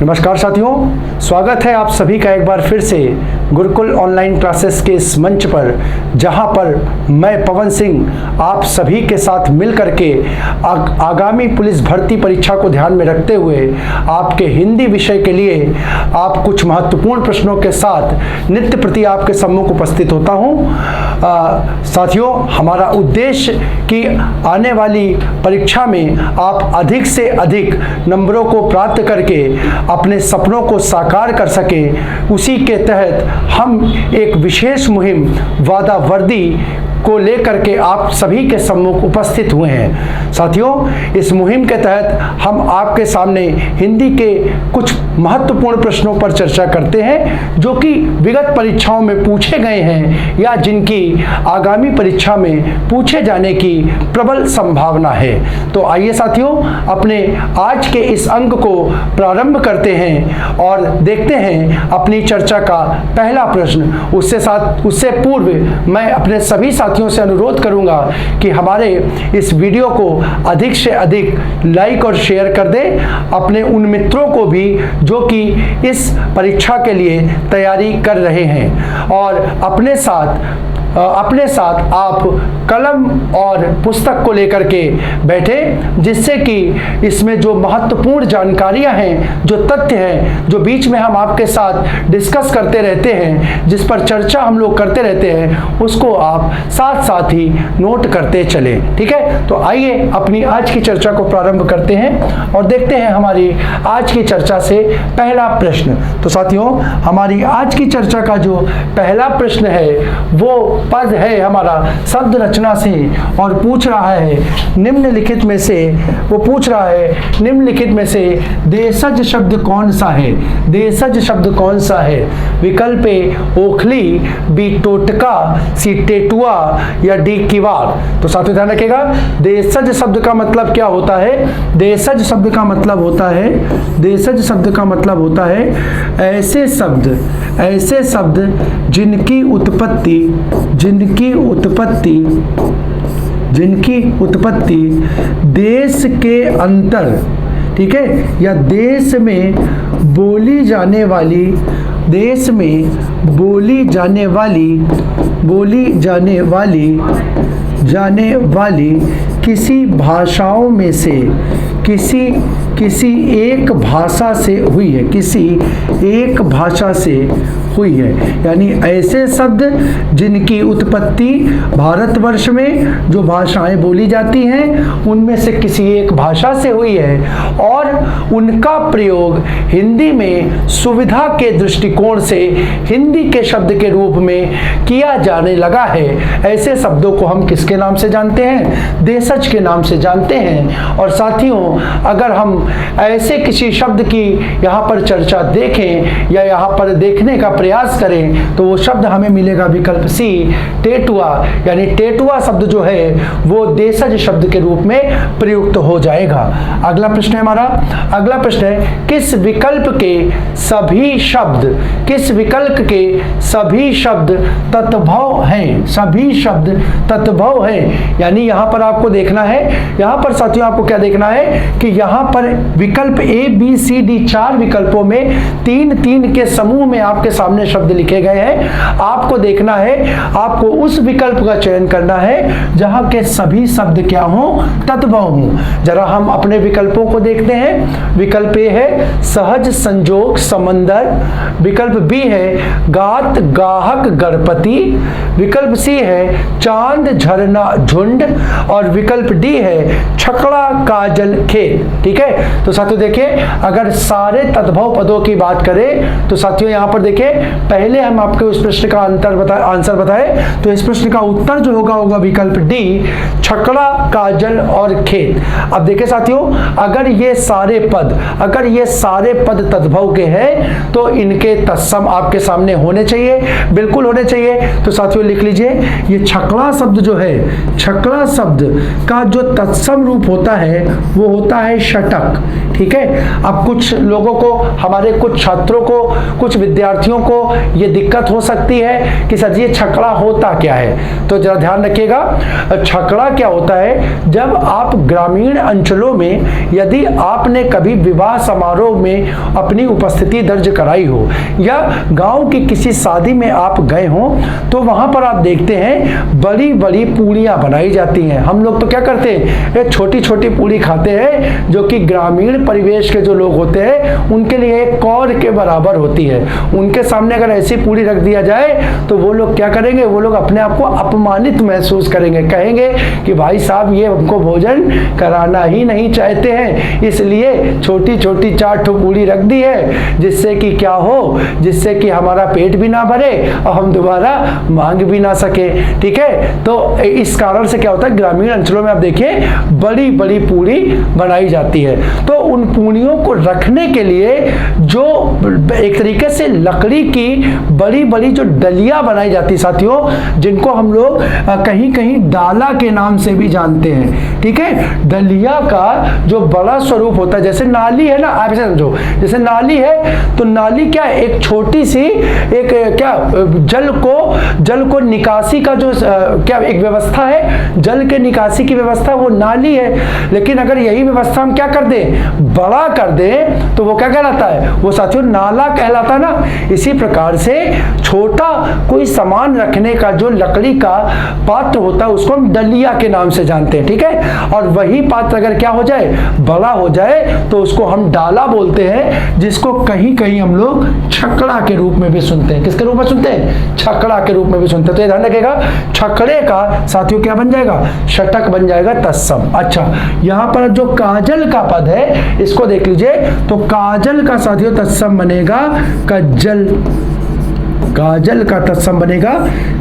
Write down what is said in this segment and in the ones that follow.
नमस्कार साथियों, स्वागत है आप सभी का एक बार फिर से गुरुकुल ऑनलाइन क्लासेस के इस मंच पर, जहां पर मैं पवन सिंह आप सभी के साथ मिलकर के आगामी पुलिस भर्ती परीक्षा को ध्यान में रखते हुए आपके हिंदी विषय के लिए आप कुछ महत्वपूर्ण प्रश्नों के साथ नित्य प्रति आपके सम्मुख उपस्थित होता हूं। साथियों, हमारा उद्देश्य कि आने वाली परीक्षा में आप अधिक से अधिक नंबरों को प्राप्त करके अपने सपनों को साकार कर सकें, उसी के तहत हम एक विशेष मुहिम वादा वर्दी को लेकर के आप सभी के सम्मुख उपस्थित हुए हैं। साथियों, इस मुहिम के तहत हम आपके सामने हिंदी के कुछ महत्वपूर्ण प्रश्नों पर चर्चा करते हैं जो कि विगत परीक्षाओं में पूछे गए हैं या जिनकी आगामी परीक्षा में पूछे जाने की प्रबल संभावना है। तो आइए साथियों, अपने आज के इस अंक को प्रारंभ करते हैं और देखते हैं अपनी चर्चा का पहला प्रश्न। उससे पूर्व मैं अपने सभी साथियों से अनुरोध करूंगा कि हमारे इस वीडियो को अधिक से अधिक लाइक और शेयर कर दें अपने उन मित्रों को भी जो कि इस परीक्षा के लिए तैयारी कर रहे हैं, और अपने साथ आप कलम और पुस्तक को लेकर के बैठे, जिससे कि इसमें जो महत्वपूर्ण जानकारियां हैं, जो तथ्य हैं, जो बीच में हम आपके साथ डिस्कस करते रहते हैं, जिस पर चर्चा हम लोग करते रहते हैं, उसको आप साथ साथ ही नोट करते चलें। ठीक है, तो आइए अपनी आज की चर्चा को प्रारंभ करते हैं और देखते हैं हमारी आज की चर्चा से पहला प्रश्न। तो साथियों, हमारी आज की चर्चा का जो पहला प्रश्न है वो पद है हमारा शब्द रचना से, और पूछ रहा है निम्नलिखित में से देशज शब्द कौन सा है। देशज शब्द कौन सा है? विकल्प ए ओखली, बी टोटका, सी टेटुआ या डी किवाड़। तो साथियों ध्यान रखिएगा, देशज शब्द का मतलब क्या होता है? देशज शब्द का मतलब होता है ऐसे शब्द जिनकी उत्पत्ति देश के अंतर, ठीक है, या देश में बोली जाने वाली किसी भाषाओं में से किसी एक भाषा से हुई है। यानी ऐसे शब्द जिनकी उत्पत्ति भारतवर्ष में जो भाषाएं बोली जाती हैं उनमें से किसी एक भाषा से हुई है और उनका प्रयोग हिंदी में सुविधा के दृष्टिकोण से हिंदी के शब्द के रूप में किया जाने लगा है। ऐसे शब्दों को हम किसके नाम से जानते हैं? देशज के नाम से जानते हैं। और साथियों, अगर हम ऐसे किसी शब्द की यहाँ पर चर्चा देखें या यहाँ पर देखने का प्रयास करें तो वो शब्द हमें मिलेगा विकल्प सी, टेटुआ। यानी टेटुआ शब्द जो है वो देशज शब्द के रूप में प्रयुक्त हो जाएगा। अगला प्रश्न है हमारा, अगला प्रश्न है किस विकल्प के सभी शब्द तत्भव हैं। यानी यहाँ पर आपको देखना है, यहाँ पर साथियों आपको क्या देखना है कि यहाँ पर विकल्प ए बी सी डी 4 विकल्पों में 3 के समूह में आपके सामने शब्द लिखे गए हैं। आपको देखना है, आपको उस विकल्प का चयन करना है जहां के सभी शब्द क्या हो? तत्भव हो। जरा हम अपने विकल्पों को देखते हैं। विकल्प ए है सहज संजोग समंदर, विकल्प बी है गात गाहक गणपति, विकल्प सी है चांद झरना झुंड, और विकल्प डी है छकड़ा काजल खेत। ठीक है, तो साथियों देखिए, अगर सारे तद्भव पदों की बात करें तो साथियों यहाँ पर देखिए, पहले हम आपको इस प्रश्न का आंसर बताएं तो इस प्रश्न का उत्तर जो होगा विकल्प डी, छकड़ा काजल और खेत। अब देखिए साथियों, अगर ये सारे पद तद्भव के हैं तो इनके तत्सम आपके सामने होने चाहिए, बिल्कुल होने चाहिए। तो साथियों लिख लीजिए, ये छकड़ा शब्द जो है, छकड़ा शब्द का जो तत्सम रूप होता है वो होता है षटक। ठीक है। अब कुछ लोगों को, हमारे कुछ छात्रों को, कुछ विद्यार्थियों को ये दिक्कत हो सकती है कि सर ये छकड़ा होता क्या है। तो जरा ध्यान रखिएगा, छकड़ा क्या होता है, जब आप ग्रामीण अंचलों में यदि आपने कभी विवाह समारोह में अपनी उपस्थिति दर्ज कराई हो या गांव की किसी शादी में आप गए हो, तो वहां पर आप देखते हैं बड़ी बड़ी पूड़ियां बनाई जाती हैं। हम लोग तो क्या करते हैं, छोटी छोटी पूड़ी खाते हैं, जो कि ग्रामीण परिवेश के जो लोग होते हैं उनके लिए एक कौर के बराबर होती है। उनके सामने अगर ऐसी पूड़ी रख दिया जाए तो वो लोग क्या करेंगे, वो लोग अपने आप को अपमानित महसूस करेंगे, कहेंगे कि भाई साहब ये हमको भोजन कराना ही नहीं चाहते हैं, इसलिए छोटी छोटी 4 ठो पूड़ी रख दी है, जिससे कि क्या हो, जिससे कि हमारा पेट भी ना भरे और हम दोबारा मांग भी ना सके। ठीक है, तो इस कारण से क्या होता है, ग्रामीण अंचलों में आप देखिए बड़ी बड़ी पूड़ी बनाई जाती है। तो उन पूड़ियों को रखने के लिए जो एक तरीके से लकड़ी की बड़ी बड़ी जो डलिया बनाई जाती है साथियों, जिनको हम लोग कहीं कहीं डाला के नाम से भी जानते हैं। ठीक है, डलिया का जो बड़ा स्वरूप होता है, जैसे नाली है ना, आप इसे समझो जैसे नाली है, तो नाली क्या है, एक छोटी सी एक क्या जल को निकासी का जो क्या एक व्यवस्था है, जल के निकासी की व्यवस्था, वो नाली है। लेकिन अगर यही व्यवस्था हम क्या कर दें, बड़ा कर दें, तो वो क्या कहलाता है, वो साथियों नाला कहलाता है ना। इसी प्रकार से छोटा कोई सामान रखने का जो लकड़ी का पात्र होता है उसको हम डलिया के नाम से जानते हैं। ठीक है, और वही पात्र अगर क्या हो जाए, बड़ा हो जाए, तो उसको हम डाला बोलते हैं, जिसको कहीं कहीं हम लोग छकड़ा के रूप में भी सुनते हैं। किसके रूप में सुनते हैं, छकड़ा के रूप में भी सुनते हैं। तो ये ध्यान रखिएगा, छकड़े का साथियों क्या बन जाएगा, षटक बन जाएगा तत्सम। अच्छा, यहां पर जो काजल का पद है इसको देख लीजिए, तो काजल का साथियों तत्सम बनेगा कज्जल, काजल का तत्सम बनेगा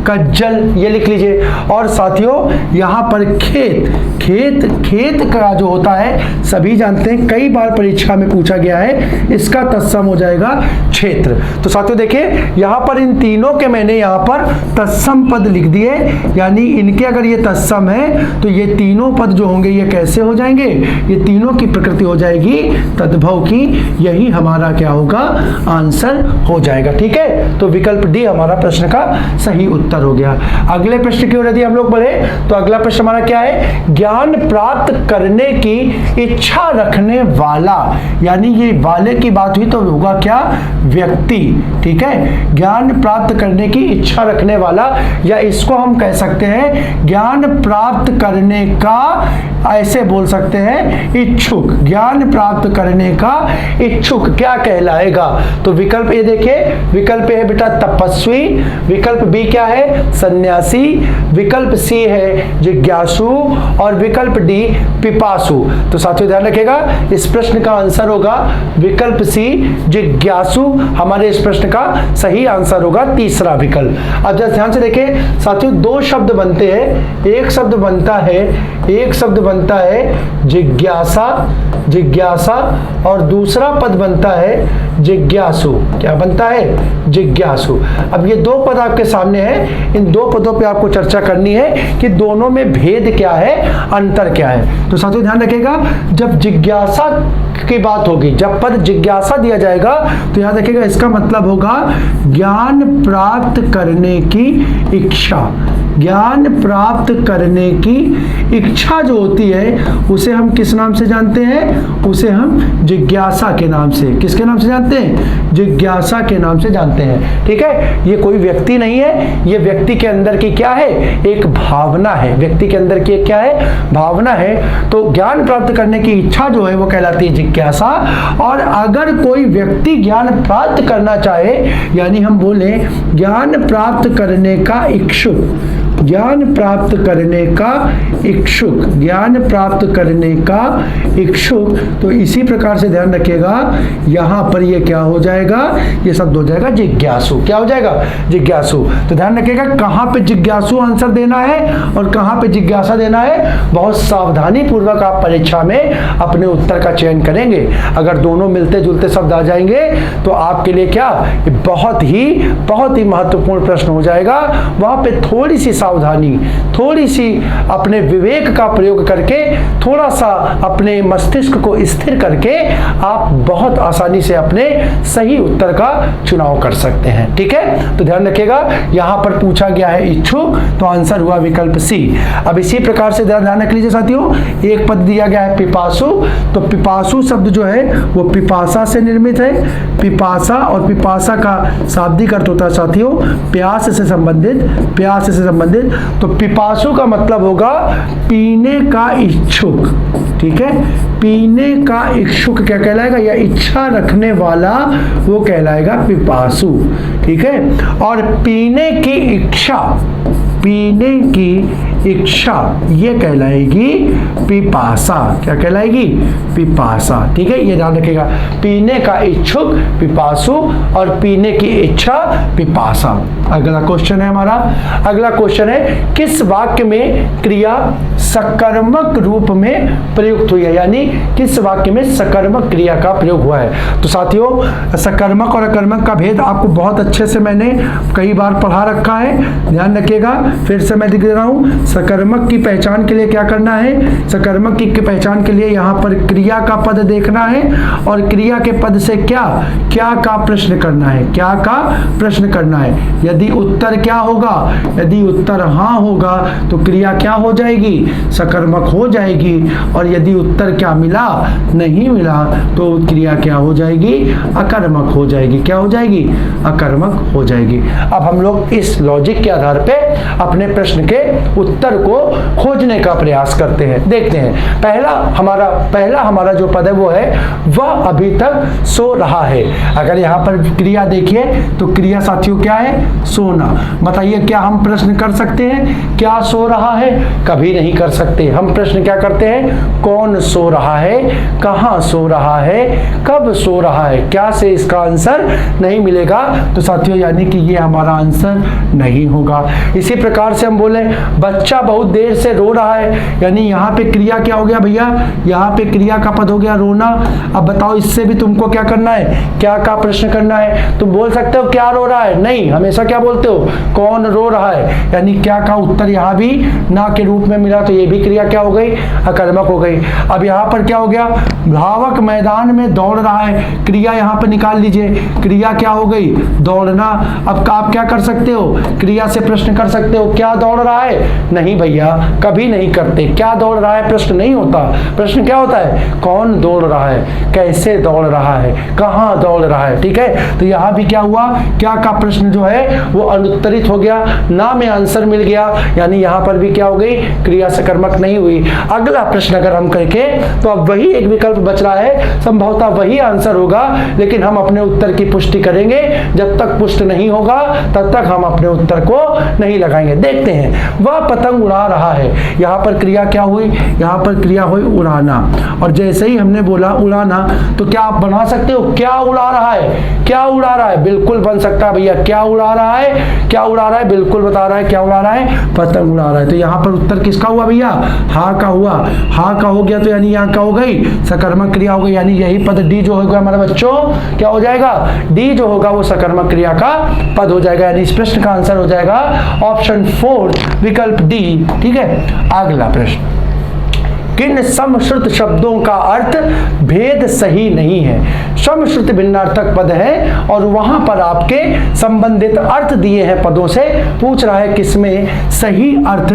कज्जल, ये लिख लीजिए। और साथियों यहां पर खेत का जो होता है सभी जानते हैं, कई बार परीक्षा में पूछा गया है, इसका तत्सम हो जाएगा क्षेत्र। तो साथियों देखिए यहां पर इन तीनों के मैंने यहां पर तत्सम पद लिख दिए, यानी इनके अगर ये तत्सम है तो ये तीनों पद जो होंगे ये कैसे हो जाएंगे, ये तीनों की प्रकृति हो जाएगी तद्भव की। यही हमारा क्या होगा, आंसर हो जाएगा। ठीक है, तो विकल्प डी हमारा प्रश्न का सही उत्तर हो गया। अगले प्रश्न की ओर यदि हम लोग बढ़े तो अगला प्रश्न हमारा क्या है, ज्ञान प्राप्त करने की इच्छा रखने वाला, यानी ये वाले की बात हुई तो होगा क्या, व्यक्ति। ठीक है, ज्ञान प्राप्त करने की इच्छा रखने वाला, या इसको हम कह सकते हैं ज्ञान प्राप्त करने का, ऐसे बोल सकते हैं इच्छुक, ज्ञान प्राप्त करने का इच्छुक क्या कहलाएगा। तो विकल्प ए देखिए, विकल्प ए है बेटा तपस्वी, विकल्प बी क्या है, सन्यासी, विकल्प सी है जिज्ञासु, और विकल्प डी पिपासु। तो साथियों ध्यान रखिएगा, इस प्रश्न का आंसर होगा विकल्प सी जिज्ञासु, हमारे इस प्रश्न का सही आंसर होगा तीसरा विकल्प। अब जरा ध्यान से देखें साथियों, दो शब्द बनते हैं, एक शब्द बनता है जिज्ञासा, और दूसरा पद बनता है जिज्ञासु। क्या बनता है, जिज्ञासु। अब ये दो पद आपके सामने हैं, इन दो पदों पे आपको चर्चा करनी है कि दोनों में भेद क्या है, अंतर क्या है। तो साथियों ध्यान रखिएगा, जब जिज्ञासा की बात होगी, जब पद जिज्ञासा दिया जाएगा तो याद रखिएगा इसका मतलब होगा ज्ञान प्राप्त करने की इच्छा। ज्ञान प्राप्त करने की इच्छा जो होती है उसे हम किस नाम से जानते हैं, उसे हम जिज्ञासा के नाम से, किसके नाम से जानते हैं, जिज्ञासा के नाम से जानते हैं। ठीक है, ये कोई व्यक्ति नहीं है, ये व्यक्ति के अंदर की क्या है, एक भावना है, व्यक्ति के अंदर की क्या है, भावना है। तो ज्ञान प्राप्त करने की इच्छा जो है वो कहलाती है जिज्ञासा। और अगर कोई व्यक्ति ज्ञान प्राप्त करना चाहे, यानी हम बोले ज्ञान प्राप्त करने का इच्छुक, ज्ञान प्राप्त करने का इच्छुक, ज्ञान प्राप्त करने का इच्छुक, तो इसी प्रकार से ध्यान रखिएगा यहां पर ये क्या हो जाएगा, ये शब्द हो जाएगा जिज्ञासु। क्या हो जाएगा, जिज्ञासु। तो ध्यान रखिएगा कहां पे जिज्ञासु आंसर देना है और कहां पे जिज्ञासा देना है, बहुत सावधानी पूर्वक आप परीक्षा में अपने उत्तर का चयन करेंगे। अगर दोनों मिलते जुलते शब्द आ जाएंगे तो आपके लिए क्या, बहुत ही महत्वपूर्ण प्रश्न हो जाएगा। वहां पे थोड़ी सी सावधानी, थोड़ी सी अपने विवेक का प्रयोग करके, थोड़ा सा अपने मस्तिष्क को स्थिर करके आप बहुत आसानी से अपने सही उत्तर का चुनाव कर सकते हैं। ठीक है, तो ध्यान रखिएगा, यहां पर पूछा गया है इच्छुक, तो आंसर हुआ विकल्प सी। अब इसी प्रकार से ध्यान रख लीजिए साथियों, एक पद दिया गया है पिपासु, तो पिपासु शब्द जो है वो पिपासा से निर्मित है। पिपासा और पिपासा का शाब्दिक अर्थ होता है साथियों प्यास से संबंधित, प्यास से संबंधित। तो पिपासु का मतलब होगा पीने का इच्छुक। ठीक है, पीने का इच्छुक क्या कहलाएगा, या इच्छा रखने वाला, वो कहलाएगा पिपासु। ठीक है, और पीने की इच्छा, पीने की इच्छा ये कहलाएगी पिपासा। क्या कहलाएगी, पिपासा। ठीक है, ये ध्यान रखिएगा, पीने का इच्छुक पिपासु और पीने की इच्छा पिपासा। अगला क्वेश्चन है हमारा, अगला क्वेश्चन है किस वाक्य में क्रिया सकर्मक रूप में प्रयुक्त हुई है, यानी किस वाक्य में सकर्मक क्रिया का प्रयोग हुआ है। तो साथियों सकर्मक और अकर्मक का भेद आपको बहुत अच्छे से मैंने कई बार पढ़ा रखा है, ध्यान रखिएगा। फिर से मैं दिख रहा हूं, सकर्मक की पहचान के लिए क्या करना है, सकर्मक की पहचान के लिए यहाँ पर क्रिया का पद देखना है और क्रिया के पद से क्या क्या का प्रश्न करना है, क्या का प्रश्न करना है। यदि उत्तर क्या होगा, यदि उत्तर हाँ होगा तो क्रिया क्या हो जाएगी, सकर्मक हो जाएगी, और यदि उत्तर क्या मिला, नहीं मिला, तो क्रिया क्या हो जाएगी, अकर्मक हो जाएगी। क्या हो जाएगी, अकर्मक हो जाएगी। अब हम लोग इस लॉजिक के आधार पे अपने प्रश्न के उत्तर को खोजने का प्रयास करते हैं। देखते हैं, पहला हमारा जो पद है वो है वह अभी तक सो रहा है। अगर यहाँ पर क्रिया देखिए तो क्रिया साथियों क्या है, सोना। बताइए क्या हम प्रश्न कर सकते हैं, क्या सो रहा है, कभी नहीं कर सकते। हम प्रश्न क्या करते हैं, कौन सो रहा है, कहाँ सो रहा है, कब सो रहा है। क्या से इसका आंसर नहीं मिलेगा, तो साथियों यानी कि ये हमारा आंसर नहीं होगा। इसी प्रकार से हम बोले बच्चा बहुत देर से रो रहा है, यानी यहाँ पे क्रिया क्या हो गया भैया, यहाँ पे क्रिया का पद हो गया रोना। अब बताओ इससे भी तुमको क्या करना है, क्या का प्रश्न करना है। तुम बोल सकते हो क्या रो रहा है, नहीं, हमेशा क्या बोलते हो, कौन रो रहा है, यानी क्या का उत्तर यहाँ भी ना के रूप में मिला, तो ये भी क्रिया क्या हो गई, अकर्मक हो गई। अब यहाँ पर क्या हो गया, धावक मैदान में दौड़ रहा है, क्रिया यहाँ पर निकाल लीजिए, क्रिया क्या हो गई, दौड़ना। अब आप क्या कर सकते हो, क्रिया से प्रश्न कर सकते हो, क्या दौड़ रहा है, नहीं भैया कभी नहीं करते, क्या दौड़ रहा है प्रश्न नहीं होता। प्रश्न क्या होता है, कौन दौड़ रहा है, कैसे दौड़ रहा है, कहाँ दौड़ रहा है। ठीक है, तो यहाँ भी क्या हुआ, क्या का प्रश्न जो है वो अनुत्तरित हो गया, ना में आंसर मिल गया, यानी यहाँ पर भी क्या हो गई, क्रिया सकर्मक नहीं हुई। अगला प्रश्न अगर हम करके तो अब वही एक विकल्प बच रहा है, संभवतः वही आंसर होगा, लेकिन हम अपने उत्तर की पुष्टि करेंगे, जब तक पुष्ट नहीं होगा तब तक हम अपने उत्तर को नहीं लगाएंगे। देखते हैं, वह पतंग उड़ा रहा है, यहाँ पर क्रिया क्या हुई, यहाँ पर क्रिया हुई उड़ाना, और जैसे ही हमने बोला उड़ाना तो क्या आप बना सकते हो, क्या उड़ा रहा है, क्या उड़ा रहा है, बिल्कुल बन सकता है भैया, क्या उड़ा रहा है, क्या उड़ा रहा है, बिल्कुल बता रहा है, क्या उड़ा रहा है, पतंग उड़ा रहा है। तो यहाँ पर उत्तर किसका हुआ भैया, हाँ का हुआ, हाँ का हो गया, तो यानी यहाँ का हो गई सकर्मक क्रिया हो गई, यानी यही पद डी जो होगा हमारे बच्चों क्या हो जाएगा, डी जो होगा वो सकर्मक क्रिया का पद हो जाएगा, यानी इस प्रश्न का आंसर हो जाएगा ऑप्शन 4 विकल्प डी। ठीक है, अगला प्रश्न, किन समश्रुत शब्दों का अर्थ भेद सही नहीं है। समश्रुत भिन्नार्थक पद है और वहां पर आपके संबंधित अर्थ दिए हैं पदों से, पूछ रहा है किसमें सही अर्थ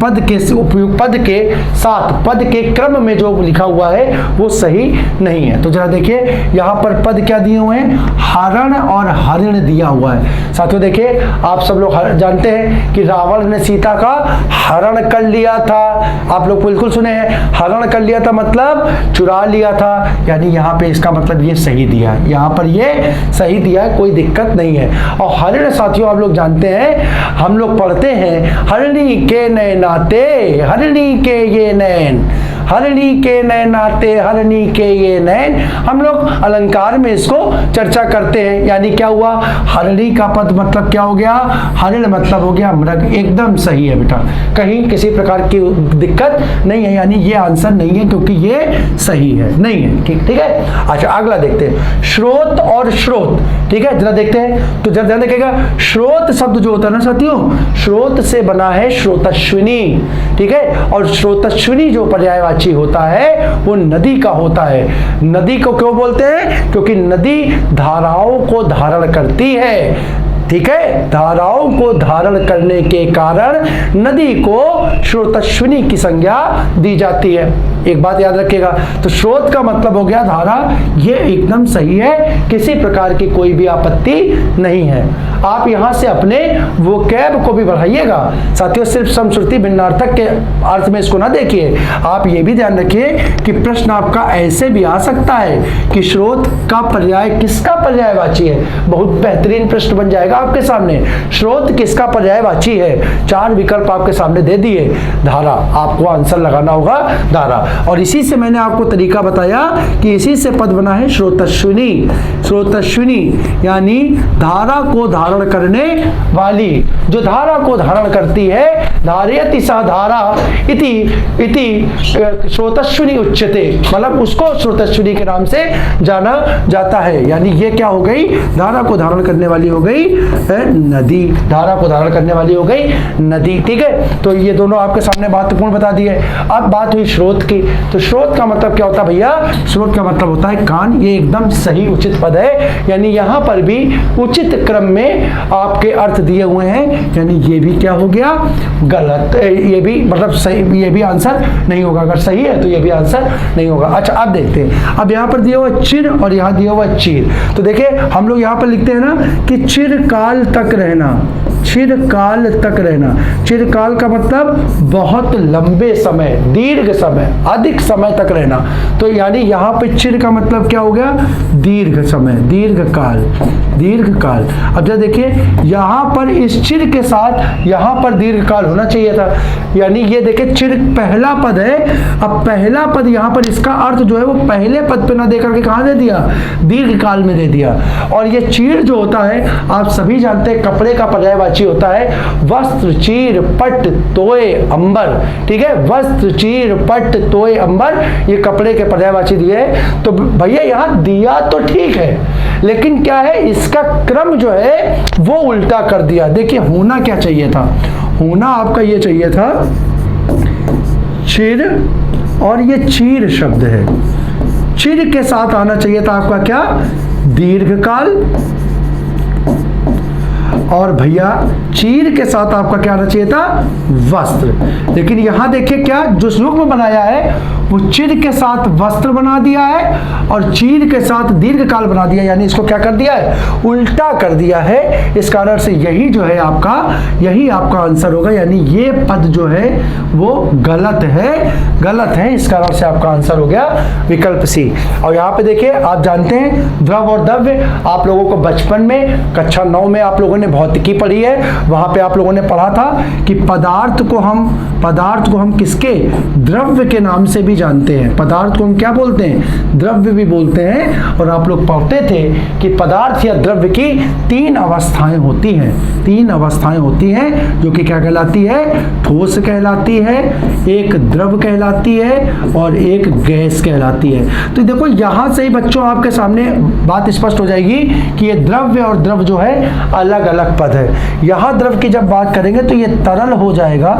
पद के उपयोग, पद के साथ पद के क्रम में जो लिखा हुआ है वो सही नहीं है। तो जरा देखिए यहाँ पर पद क्या दिए हुए हैं, हरण और हरिण दिया हुआ है। साथियों देखिए, आप सब लोग जानते हैं कि रावण ने सीता का हरण कर लिया था, आप लोग बिल्कुल सुने हैं, हरण कर लिया था मतलब चुरा लिया था, यानी यहाँ पे इसका मतलब ये सही दिया है, यहाँ पर ये सही दिया है, कोई दिक्कत नहीं है। और हरिण साथियों आप लोग जानते हैं, हम लोग पढ़ते हैं हरिणी के नैनाते, हरिणी के ये नैन, हरणी के नैन आते, हरणी के ये नैन। हम लोग अलंकार में इसको चर्चा करते हैं। यानी क्या हुआ, हरणी का पद मतलब क्या हो गया, हरिण मतलब हो गया मृग। एकदम सही है बेटा, कहीं किसी प्रकार की दिक्कत नहीं है, यानी ये आंसर नहीं है क्योंकि ये सही है, नहीं है। ठीक है। अच्छा अगला देखते हैं, श्रोत और श्रोत। ठीक है, जरा देखते हैं, तो जरा ध्यान रखिएगा, श्रोत शब्द जो होता है ना साथियों, श्रोत से बना है श्रोतश्विनी। ठीक है, और श्रोतश्विनी जो पर्यायवाची होता है वो नदी का होता है। नदी को क्यों बोलते हैं, क्योंकि नदी धाराओं को धारण करती है। ठीक है, धाराओं को धारण करने के कारण नदी को श्रोतश्विनी की संज्ञा दी जाती है। एक बात याद रखिएगा, तो स्रोत का मतलब हो गया धारा, ये एकदम सही है, किसी प्रकार की कोई भी आपत्ति नहीं है। आप यहां से अपने वोकैब को भी बढ़ाइएगा साथियों, सिर्फ समश्रुति भिन्नार्थक के अर्थ में इसको ना देखिए। आप ये भी ध्यान रखिए कि प्रश्न आपका ऐसे भी आ सकता है कि स्रोत का पर्याय किसका पर्यायवाची है। बहुत बेहतरीन प्रश्न बन जाएगा आपके सामने, स्रोत किसका पर्यायवाची है। 4 विकल्प आपके सामने दे दिए, धारा, आपको आंसर लगाना होगा धारा। और इसी से मैंने आपको तरीका बताया कि इसी से पद बना है श्रोतश्विनी। श्रोतश्विनी यानी धारा को धारण करने वाली, जो धारा को धारण करती है, धारयति सा धारा इति इति श्रोतश्विनी उच्यते, मतलब उसको श्रोतश्विनी के नाम से जाना जाता है। यानी ये क्या हो गई, धारा को धारण करने वाली हो गई नदी, धारा को धारण करने वाली हो गई नदी। ठीक है, तो ये दोनों आपके सामने महत्वपूर्ण बता दिए। अब बात हुई स्रोत की, तो स्रोत का मतलब क्या होता है भैया, स्रोत का मतलब होता है कान। ये एकदम सही उचित पद है, यानी यहां पर भी उचित क्रम में आपके अर्थ दिए हुए हैं, यानी ये भी क्या हो गया, गलत। ये भी मतलब सही, ये भी आंसर नहीं होगा। अगर सही है तो ये भी आंसर नहीं होगा। अच्छा अब देखते हैं, अब यहां पर दिया हुआ चिर और यहां दिया हुआ चीर। तो देखिए हम लोग यहां पर लिखते हैं ना कि चिरकाल तक रहना, चिरकाल तक रहना। चिरकाल का मतलब बहुत लंबे समय, दीर्घ समय, अधिक समय तक रहना। तो यानी यहाँ पे चिर का मतलब क्या हो गया, दीर्घ समय, दीर्घ काल, दीर्घ काल। अब जरा देखिए यहाँ पर इस चिर के साथ यहाँ पर दीर्घ काल होना चाहिए था। यानी ये देखिए चिर पहला पद है, अब पहला पद यहाँ पर इसका अर्थ जो है वो पहले पद पे ना दे करके कहाँ दे दिया, दीर्घ काल में दे दिया। और ये चीर जो होता है आप सभी जानते हैं कपड़े का पर्यायवाची होता है वस्त्र, चीर, पट, तोय, अंबर। ठीक है, वस्त्र, चीर, पट, तोय, अंबर, ये कपड़े के पर्यायवाची दिए। तो भैया यहाँ दिया तो ठीक है, लेकिन क्या है इसका क्रम जो है वो उल्टा कर दिया। देखिए होना क्या चाहिए था, होना आपका ये चाहिए था चिर, और ये चीर शब्द है, चिर के साथ आना चाहिए था आपका क्या, दीर्घकाल। और भैया चीर के साथ आपका क्या आना चाहिए था, वस्त्र। लेकिन यहां देखिए क्या जो श्लोक में बनाया है वो चिर के साथ वस्त्र बना दिया है और चीर के साथ दीर्घकाल बना दिया, यानी इसको क्या कर दिया है, उल्टा कर दिया है। इस कारण से यही जो है आपका, यही आपका आंसर होगा। यानी ये पद जो है वो गलत है, गलत है। इस कारण से आपका आंसर हो गया विकल्प सी। और यहाँ पे देखिए आप जानते हैं द्रव और द्रव्य, आप लोगों को बचपन में कक्षा 9 में आप लोगों ने भौतिकी पढ़ी है, वहां पे आप लोगों ने पढ़ा था कि पदार्थ को हम किसके, द्रव्य के नाम से भी जानते हैं। पदार्थ को हम क्या बोलते हैं, द्रव्य भी बोलते हैं। और आप लोग पढ़ते थे कि पदार्थ या द्रव्य की 3 अवस्थाएं होती हैं, 3 अवस्थाएं होती हैं, जो कि क्या कहलाती है, ठोस कहलाती है, एक द्रव कहलाती है और एक गैस कहलाती है। तो देखो यहां से ही बच्चों आपके सामने बात स्पष्ट हो जाएगी कि ये द्रव्य और द्रव जो है अलग अलग पद है। यहां द्रव की जब बात करेंगे तो ये तरल हो जाएगा,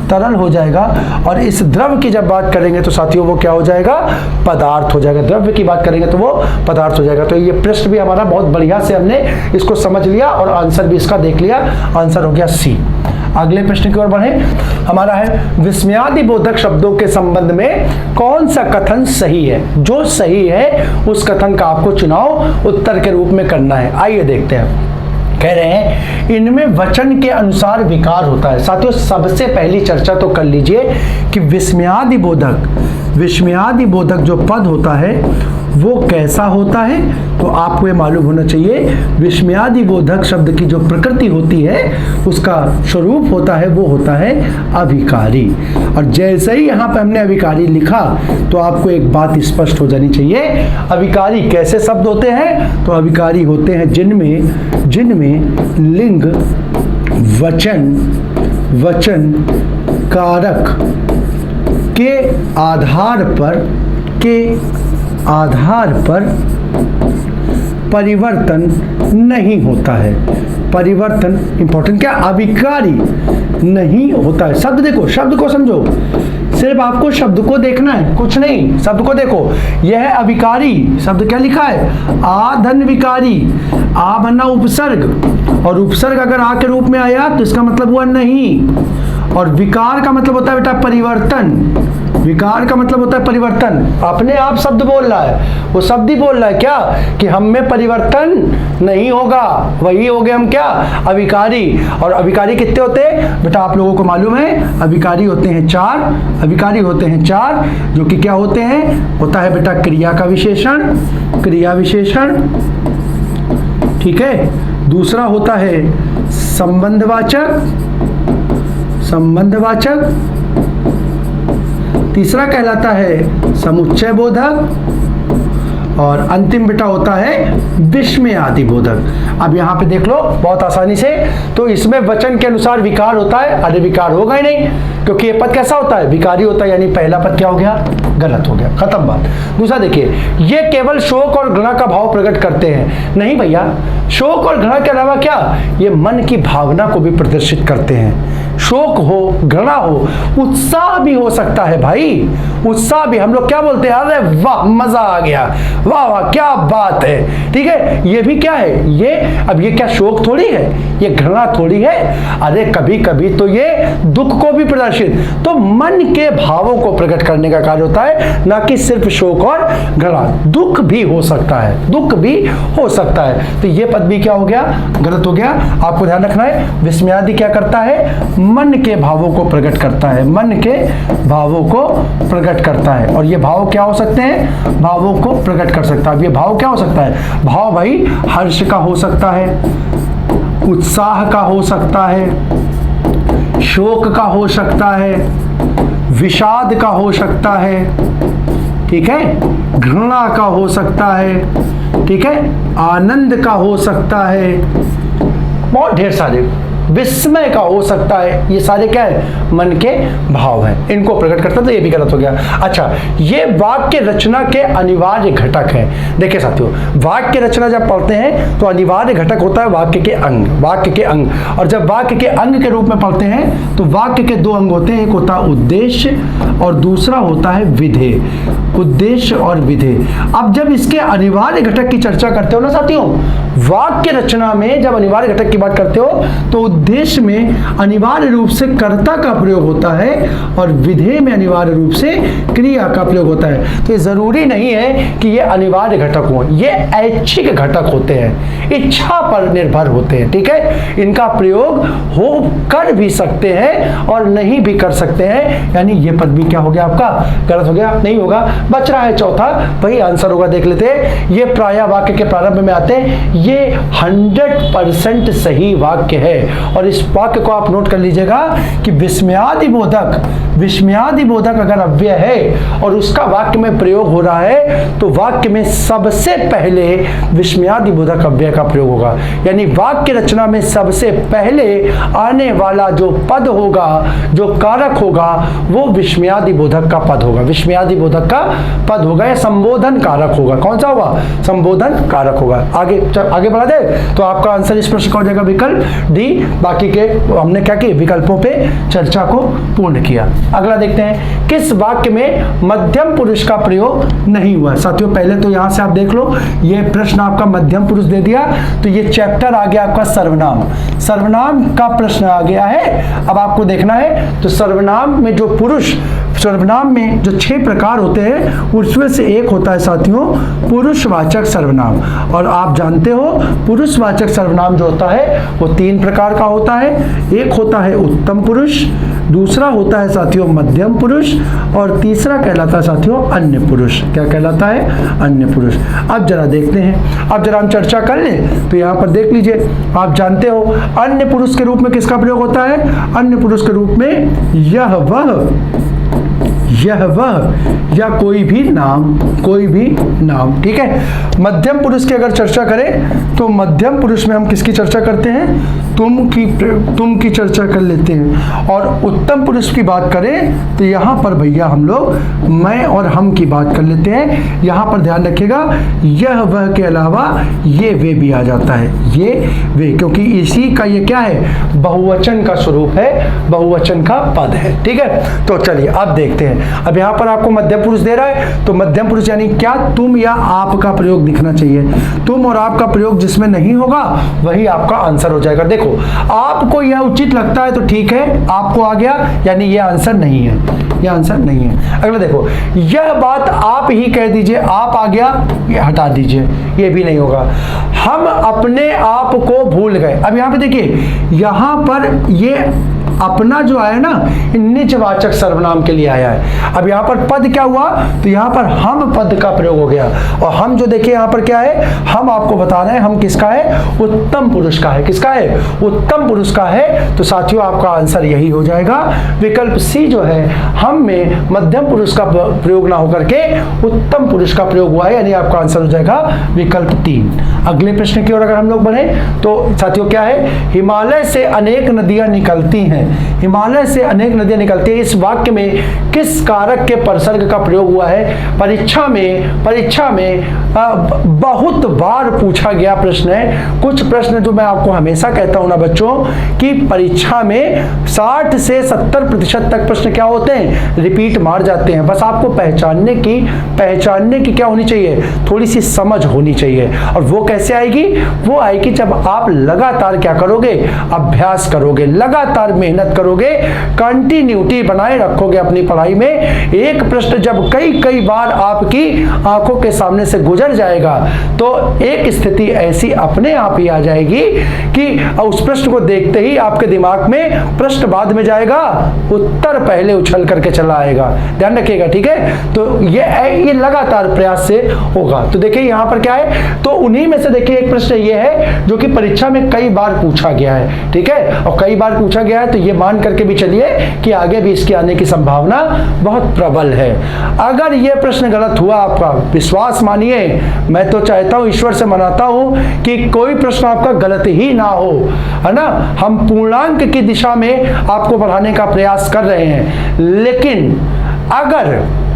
तरल हो जाएगा, और इस द्रव की जब बात करेंगे तो साथियों वो क्या हो जाएगा, पदार्थ हो जाएगा। द्रव्य की बात करेंगे तो वो पदार्थ हो जाएगा। तो ये प्रश्न भी हमारा बहुत बढ़िया से हमने इसको समझ लिया और आंसर भी इसका देख लिया, आंसर हो गया सी। अगले प्रश्न की ओर बढ़े, हमारा है विस्मयादि बोधक शब्दों के संबंध में कौन सा कथन सही है। जो सही है उस कथन का आपको चुनाव उत्तर के रूप में करना है। आइए देखते हैं। कह रहे हैं इनमें वचन के अनुसार विकार होता है। साथियों सबसे पहली चर्चा तो कर लीजिए कि विस्मयादि बोधक जो पद होता है वो कैसा होता है? तो आपको ये मालूम होना चाहिए, विस्मयादि बोधक शब्द की जो प्रकृति होती है, उसका स्वरूप होता है, वो होता है अभिकारी। और जैसे ही यहाँ पे हमने अभिकारी लिखा तो आपको एक बात स्पष्ट हो जानी चाहिए, अभिकारी कैसे शब्द होते हैं? तो अभिकारी होते हैं जिनमें लिंग वचन कारक के आधार पर परिवर्तन नहीं होता है। परिवर्तन इंपॉर्टेंट, क्या? अभिकारी नहीं होता है। शब्द देखो, शब्द को समझो, सिर्फ आपको शब्द को देखना है, कुछ नहीं, शब्द को देखो। यह है अभिकारी, शब्द क्या लिखा है? आधन विकारी। आ बना उपसर्ग, और उपसर्ग अगर आ के रूप में आया तो इसका मतलब हुआ नहीं। और विकार का मतलब होता है बेटा परिवर्तन। विकार का मतलब होता है परिवर्तन। अपने आप शब्द बोल रहा है, वो शब्द ही बोल रहा है क्या? कि हम में परिवर्तन नहीं होगा। वही हो गए हम क्या? अभिकारी। और अभिकारी कितने होते हैं बेटा? आप लोगों को मालूम है, अभिकारी होते हैं 4। अभिकारी होते हैं 4, जो कि क्या होते हैं? होता है बेटा क्रिया का विशेषण, क्रिया विशेषण, ठीक है। दूसरा होता है संबंधवाचक। तीसरा कहलाता है समुच्चय बोधक, और अंतिम बेटा होता है विस्मयादि बोधक। अब यहाँ पे देख लो बहुत आसानी से, तो इसमें वचन के अनुसार विकार होता है। अरे विकार होगा ही नहीं, क्योंकि ये पद कैसा होता है? विकारी होता है, यानी पहला पद क्या हो गया? गलत हो गया, खत्म बात। दूसरा देखिए, ये केवल शोक और घृणा का भाव प्रकट करते हैं। नहीं भैया, शोक और घृणा के अलावा क्या? ये मन की भावना को भी प्रदर्शित करते हैं। शोक हो, घृणा हो, उत्साह भी हो सकता है भाई, उत्साह भी। हम लोग क्या बोलते हैं? अरे वाह मजा आ गया, वाह वाह क्या बात है, ठीक है। ये भी क्या है? ये अब ये क्या शोक थोड़ी है, ये घृणा थोड़ी है। अरे कभी कभी तो ये दुख को भी प्रदर्शित, तो मन के भावों को प्रकट करने का कार्य होता है, ना कि सिर्फ शोक और घृणा। दुख भी हो सकता है, दुख भी हो सकता है। तो ये पद भी क्या हो गया? गलत हो गया। आपको ध्यान रखना है, विस्मयादि क्या करता है? मन के भावों को प्रकट करता है, मन के भावों को प्रकट करता है। और ये भाव क्या हो सकते हैं? भावों को प्रकट कर सकता है। अब ये भाव क्या हो सकता है? भाव भाई हर्ष का हो सकता है, उत्साह का हो सकता है, शोक का हो सकता है, विषाद का हो सकता है, ठीक है, घृणा का हो सकता है, ठीक है, आनंद का हो सकता है, बहुत ढेर सारे, विस्मय का हो सकता है। ये सारे क्या है? मन के भाव हैं, इनको प्रकट करता है। तो ये भी गलत हो गया। अच्छा, ये वाक्य रचना के अनिवार्य घटक है। देखिए साथियों, वाक्य रचना जब पढ़ते हैं तो अनिवार्य घटक होता है वाक्य के अंग, वाक्य के अंग। और जब वाक्य के अंग के रूप में पढ़ते हैं तो वाक्य के 2 अंग होते हैं, एक होता है उद्देश्य और दूसरा होता है विधेय। उद्देश्य और विधेय। अब जब इसके अनिवार्य घटक की चर्चा करते हो ना साथियों, वाक्य रचना में जब अनिवार्य घटक की बात करते हो तो उद्देश्य में अनिवार्य रूप से कर्ता का प्रयोग होता है और विधेय में अनिवार्य रूप से क्रिया का प्रयोग होता है। तो ये जरूरी नहीं है कि ये अनिवार्य घटक हो, ये ऐच्छिक घटक होते हैं, इच्छा पर निर्भर होते हैं, ठीक है। इनका प्रयोग हो कर भी सकते हैं और नहीं भी कर सकते हैं, यानी ये पद भी क्या हो गया आपका? गलत हो गया। नहीं होगा, बच रहा है चौथा, वही आंसर होगा। देख लेते हैं, ये प्रायः वाक्य के प्रारंभ में आते हैं। ये 100% सही वाक्य है और इस वाक्य को आप नोट कर लीजिएगा कि विस्मयादि बोधक अगर अव्यय है और उसका वाक्य में प्रयोग हो रहा है तो वाक्य में सबसे पहले विस्मयादि बोधक अव्यय का प्रयोग होगा। यानी वाक्य रचना में सबसे पहले आने वाला जो पद होगा, जो कारक होगा, वो विस्मयादि बोधक का पद होगा, विस्मयादि बोधक का पद होगा या संबोधन कारक होगा। कौन सा होगा? संबोधन कारक होगा। आगे बढ़ा दे तो आपका आंसर इस प्रश्न का हो जाएगा विकल्प डी। बाकी के हमने क्या किया? विकल्पों पे चर्चा को पूर्ण किया। अगला देखते हैं, किस वाक्य में मध्यम पुरुष का प्रयोग नहीं हुआ? साथियों पहले तो यहां से आप देख लो, ये प्रश्न आपका मध्यम पुरुष दे दिया, तो ये चैप्टर आ गया आपका सर्वनाम। सर्वनाम का प्रश्न आ गया है। अब आपको देखना है तो सर्वनाम में जो पुरुष सर्वनाम में जो 6 प्रकार होते हैं उसमें से एक होता है साथियों पुरुषवाचक सर्वनाम। और आप जानते हो पुरुषवाचक सर्वनाम जो होता है वो 3 प्रकार का होता है। एक होता है उत्तम पुरुष, दूसरा होता है साथियों मध्यम पुरुष, और तीसरा कहलाता है साथियों अन्य पुरुष। क्या कहलाता है? अन्य पुरुष। अब जरा देखते हैं, अब जरा हम चर्चा कर लें। तो यहाँ पर देख लीजिए, आप जानते हो अन्य पुरुष के रूप में किसका प्रयोग होता है? अन्य पुरुष के रूप में यह वह या कोई भी नाम, ठीक है। मध्यम पुरुष की अगर चर्चा करें तो मध्यम पुरुष में हम किसकी चर्चा करते हैं? तुम की चर्चा कर लेते हैं। और उत्तम पुरुष की बात करें तो यहाँ पर भैया हम लोग मैं और हम की बात कर लेते हैं। यहाँ पर ध्यान रखिएगा, यह वह के अलावा ये वे भी आ जाता है, ये वे, क्योंकि इसी का ये क्या है? बहुवचन का स्वरूप है, बहुवचन का पद है, ठीक है। तो चलिए अब देखते हैं। अब यहाँ पर आपको मध्यम पुरुष दे रहा है, तो मध्यम पुरुष यानी क्या? तुम या आप का प्रयोग दिखना चाहिए। तुम और आप का प्रयोग जिसमें नहीं होगा वही आपका आंसर हो जाएगा। देखो, आपको यह उचित लगता है तो ठीक है, आपको आ गया, यानी यह आंसर नहीं है, यह आंसर नहीं है। अगला देखो, यह बात आप ही कह दीजिए, आप आ गया, ये हटा दीजिए, ये भी नहीं होगा। हम अपने आप को भूल गए। अब यहाँ पे देखिए, यहाँ पर ये अपना जो आया ना निजवाचक सर्वनाम के लिए आया है। अब यहाँ पर पद क्या हुआ? तो यहाँ पर हम पद का प्रयोग हो गया। और हम जो देखिए यहाँ पर क्या है? हम आपको बता रहे हैं हम किसका है? उत्तम पुरुष का है। किसका है? उत्तम पुरुष का है। तो साथियों आपका आंसर यही हो जाएगा, विकल्प सी जो है हम में मध्यम पुरुष का प्रयोग ना होकर के उत्तम पुरुष का प्रयोग हुआ है, यानी आपका आंसर हो जाएगा विकल्प 3। अगले प्रश्न की ओर अगर हम लोग बढ़े तो साथियों क्या है? हिमालय से अनेक नदियां निकलती हैं। हिमालय से अनेक नदियां निकलती हैं, इस वाक्य में किस कारक के परसर्ग का प्रयोग हुआ है? परीक्षा में बहुत बार पूछा गया प्रश्न है। कुछ प्रश्न जो मैं आपको हमेशा कहता हूं ना बच्चों कि परीक्षा में 60 से 70% तक प्रश्न क्या होते हैं? रिपीट मार जाते हैं। बस आपको पहचानने की क्या होनी चाहिए? थोड़ी सी समझ होनी चाहिए। और वो कैसे आएगी? वो आएगी जब आप लगातार क्या करोगे? अभ्यास करोगे, लगातार मेहनत करोगे, कंटिन्यूटी बनाए रखोगे अपनी पढ़ाई में। एक प्रश्न जब कई बार आपकी आंखों के सामने से गुजर जाएगा तो एक स्थिति ऐसी अपने आप ही आ जाएगी कि उस प्रश्न को देखते ही आपके दिमाग में प्रश्न बाद में जाएगा, उत्तर पहले उछल करके चला आएगा। ध्यान रखिएगा, ठीक है। तो ये लगातार प्रयास से होगा। तो देखिए यहां पर क्या है, तो उन्हीं में से देखिए एक प्रश्न ये है जो कि परीक्षा में कई बार पूछा गया है, ठीक है। और कई बार पूछा गया है तो ये मान करके भी चलिए कि आगे भी इसके आने की संभावना बहुत प्रबल है। अगर ये प्रश्न गलत हुआ आपका, विश्वास मानिए, मैं तो चाहता हूं, ईश्वर से मनाता हूं कि कोई प्रश्न आपका गलत ही ना हो, है ना। हम पूर्णांक की दिशा में आपको बढ़ाने का प्रयास कर रहे हैं, लेकिन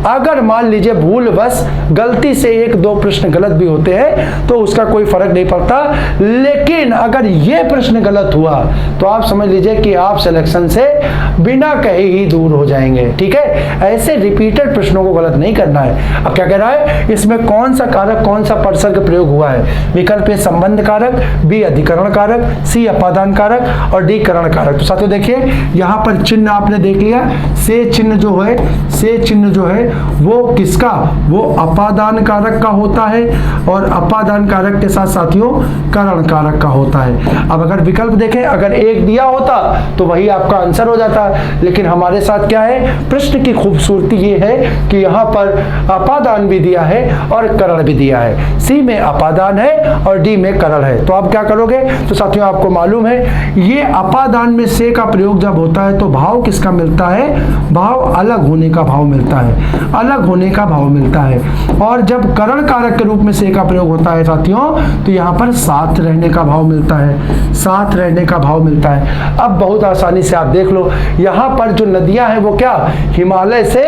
अगर मान लीजिए भूलवश गलती से 1-2 प्रश्न गलत भी होते हैं तो उसका कोई फर्क नहीं पड़ता। लेकिन अगर ये प्रश्न गलत हुआ तो आप समझ लीजिए कि आप सिलेक्शन से बिना कहे ही दूर हो जाएंगे, ठीक है। ऐसे रिपीटेड प्रश्नों को गलत नहीं करना है। अब क्या कह रहा है, इसमें कौन सा कारक, कौन सा परसर्ग प्रयोग हुआ है? विकल्प ए संबंध कारक, बी अधिकरण कारक, सी अपादान कारक और डी करण कारक। तो साथियों देखिए यहाँ पर चिन्ह आपने देख लिया, से चिन्ह जो है वो किसका? वो अपादान कारक का होता है और अपादान कारक के साथ साथियों करण कारक का होता है। अब अगर विकल्प देखें, अगर एक दिया होता तो वही आपका आंसर हो जाता, लेकिन हमारे साथ क्या है, प्रश्न की खूबसूरती ये है कि यहाँ पर अपादान भी दिया है और करण भी दिया है। सी में अपादान है और डी में करण है। तो आप क्या करोगे? तो साथियों आपको मालूम है ये अपादान में से का प्रयोग जब होता है तो भाव किसका मिलता है? भाव अलग होने का भाव मिलता है, अलग होने का भाव मिलता है। और जब करण कारक के रूप में से का प्रयोग होता है साथियों तो यहाँ पर साथ रहने का भाव मिलता है, साथ रहने का भाव मिलता है। अब बहुत आसानी से आप देख लो, यहाँ पर जो नदियां हैं वो क्या हिमालय से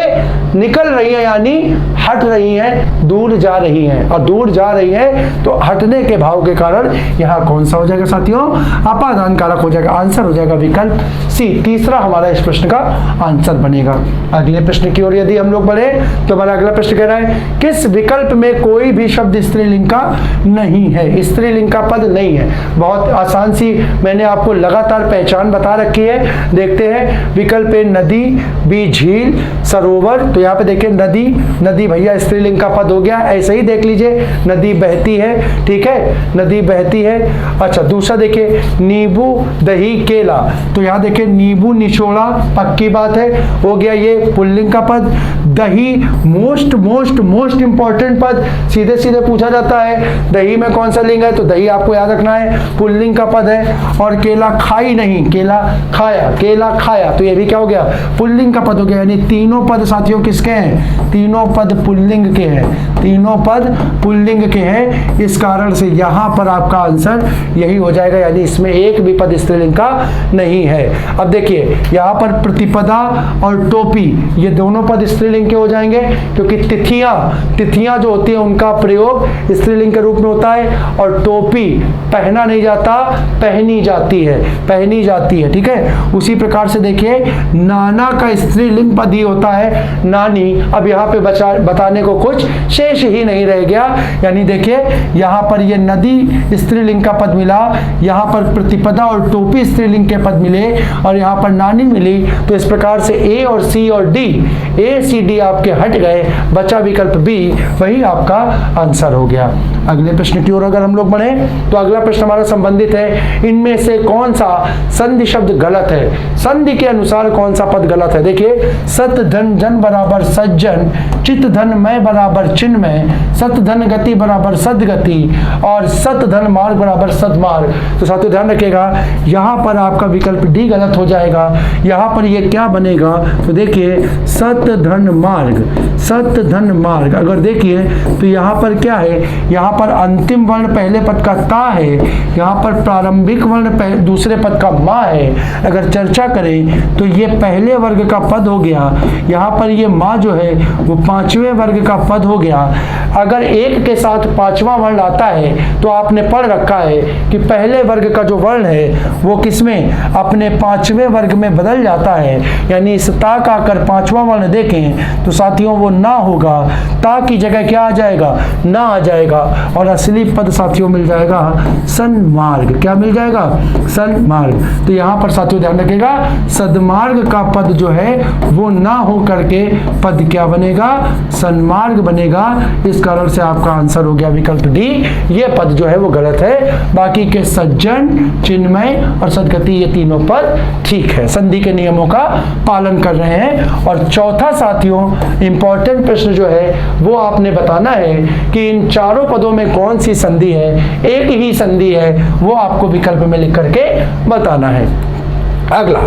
निकल रही हैं, यानी हट रही हैं, दूर जा रही हैं। और दूर जा रही हैं तो हटने के भाव के कारण यहाँ कौन सा हो जाएगा साथियों? अपादान कारक हो जाएगा। आंसर हो जाएगा विकल्प सी, तीसरा हमारा इस प्रश्न का आंसर बनेगा। अगले प्रश्न की ओर यदि हम लोग बढ़े बढ़े तो हमारा अगला प्रश्न कह रहा है किस विकल्प में कोई भी शब्द स्त्रीलिंग का नहीं है, स्त्रीलिंग का पद नहीं है। बहुत आसान सी मैंने आपको लगातार पहचान बता रखी है। देखते हैं विकल्प ए नदी, बी झील, सरोवर। तो यहाँ पे देखिए नदी, नदी भैया स्त्रीलिंग का पद हो गया। ऐसे ही देख लीजिए नदी बहती है, ठीक है, नदी बहती है। अच्छा दूसरा देखिए नींबू, दही, केला। तो यहाँ देखिए नींबू निचोड़ा, पक्की बात है, हो गया ये पुल्लिंग का पद। दही मोस्ट मोस्ट मोस्ट इंपॉर्टेंट पद, सीधे सीधे पूछा जाता है दही में कौन सा लिंग है, तो दही आपको याद रखना है पुल्लिंग का पद है। और केला खाई नहीं, केला खाया, केला खाया, तो ये भी क्या हो गया पुल्लिंग का पद हो गया। यानी तीनों पद साथियों किसके हैं, तीनों पद पुल्लिंग के हैं, तीनों पद पुल्लिंग के हैं। इस कारण से यहाँ पर आपका आंसर यही हो जाएगा, यानी इसमें एक भी पद स्त्रीलिंग का नहीं है। अब देखिए यहाँ पर प्रतिपदा और टोपी ये दोनों पद स्त्रीलिंग के हो जाएंगे, क्योंकि तिथियां जो होती है उनका प्रयोग स्त्रीलिंग के रूप में होता है। और टोपी पहना नहीं जाता, पहनी जाती है, पहनी जाती है, ठीक है। उसी प्रकार से देखिए नाना का स्त्रीलिंग पद ही होता है नानी। अब यहाँ पे बताने को कुछ शेष ही नहीं रह गया। यानी देखिए यहाँ पर ये नदी स्त्रीलिंग का पद मिला, यहाँ पर प्रतिपदा और टोपी स्त्रीलिंग के पद मिले, और यहाँ पर नानी मिली। तो इस प्रकार से ए और सी और डी, ए सी डी आपके हट गए, बचा विकल्प बी, वही आपका आंसर हो गया। अगले प्रश्न की ओर अगर हम लोग बढ़े तो अगला प्रश्न हमारा संबंधित है इनमें से कौन सा संधि शब्द गलत है, संधि के अनुसार कौन सा पद गलत है। देखिए सत धन जन बराबर सज्जन, चित धन मैं बराबर चिन्मय, सत धन गति बराबर सदगति, और सत धन मार्ग बराबर सदमार्ग। तो साथियों ध्यान रखिएगा यहाँ पर आपका विकल्प डी गलत हो जाएगा। यहाँ पर ये क्या बनेगा, तो देखिए सत धन मार्ग, सत धन मार्ग। अगर देखिए तो यहाँ पर क्या है, यहाँ पर अंतिम वर्ण पहले पद का ता है, यहाँ पर प्रारंभिक वर्ण दूसरे पद का मा है। अगर चर्चा करें तो ये पहले वर्ग का पद हो गया, यहाँ पर ये मा जो है वो पांचवें वर्ग का पद हो गया। अगर एक के साथ पांचवा वर्ण आता है तो आपने पढ़ रखा है कि पहले वर्ग का जो वर्ण है वो किसमें, अपने पांचवें वर्ग में बदल जाता है। यानी इस ता का अगर पांचवा वर्ण देखें तो साथियों वो ना होगा, ता की जगह क्या आ जाएगा, ना आ जाएगा, और असली पद साथियों मिल जाएगा सन्मार्ग। क्या मिल जाएगा, सन्मार्ग। तो यहाँ पर साथियों ध्यान रखिएगा सदमार्ग का पद जो है वो ना हो करके पद क्या बनेगा, सन्मार्ग बनेगा। इस कारण से आपका आंसर हो गया विकल्प डी, ये पद जो है वो गलत है। बाकी के सज्जन, चिन्मय और सदगति ये तीनों पद ठीक है, संधि के नियमों का पालन कर रहे हैं। और चौथा साथियों इंपॉर्टेंट प्रश्न जो है वो आपने बताना है कि इन चारों पदों में कौन सी संधि है, एक ही संधि है, वो आपको विकल्प में लिख करके बताना है। अगला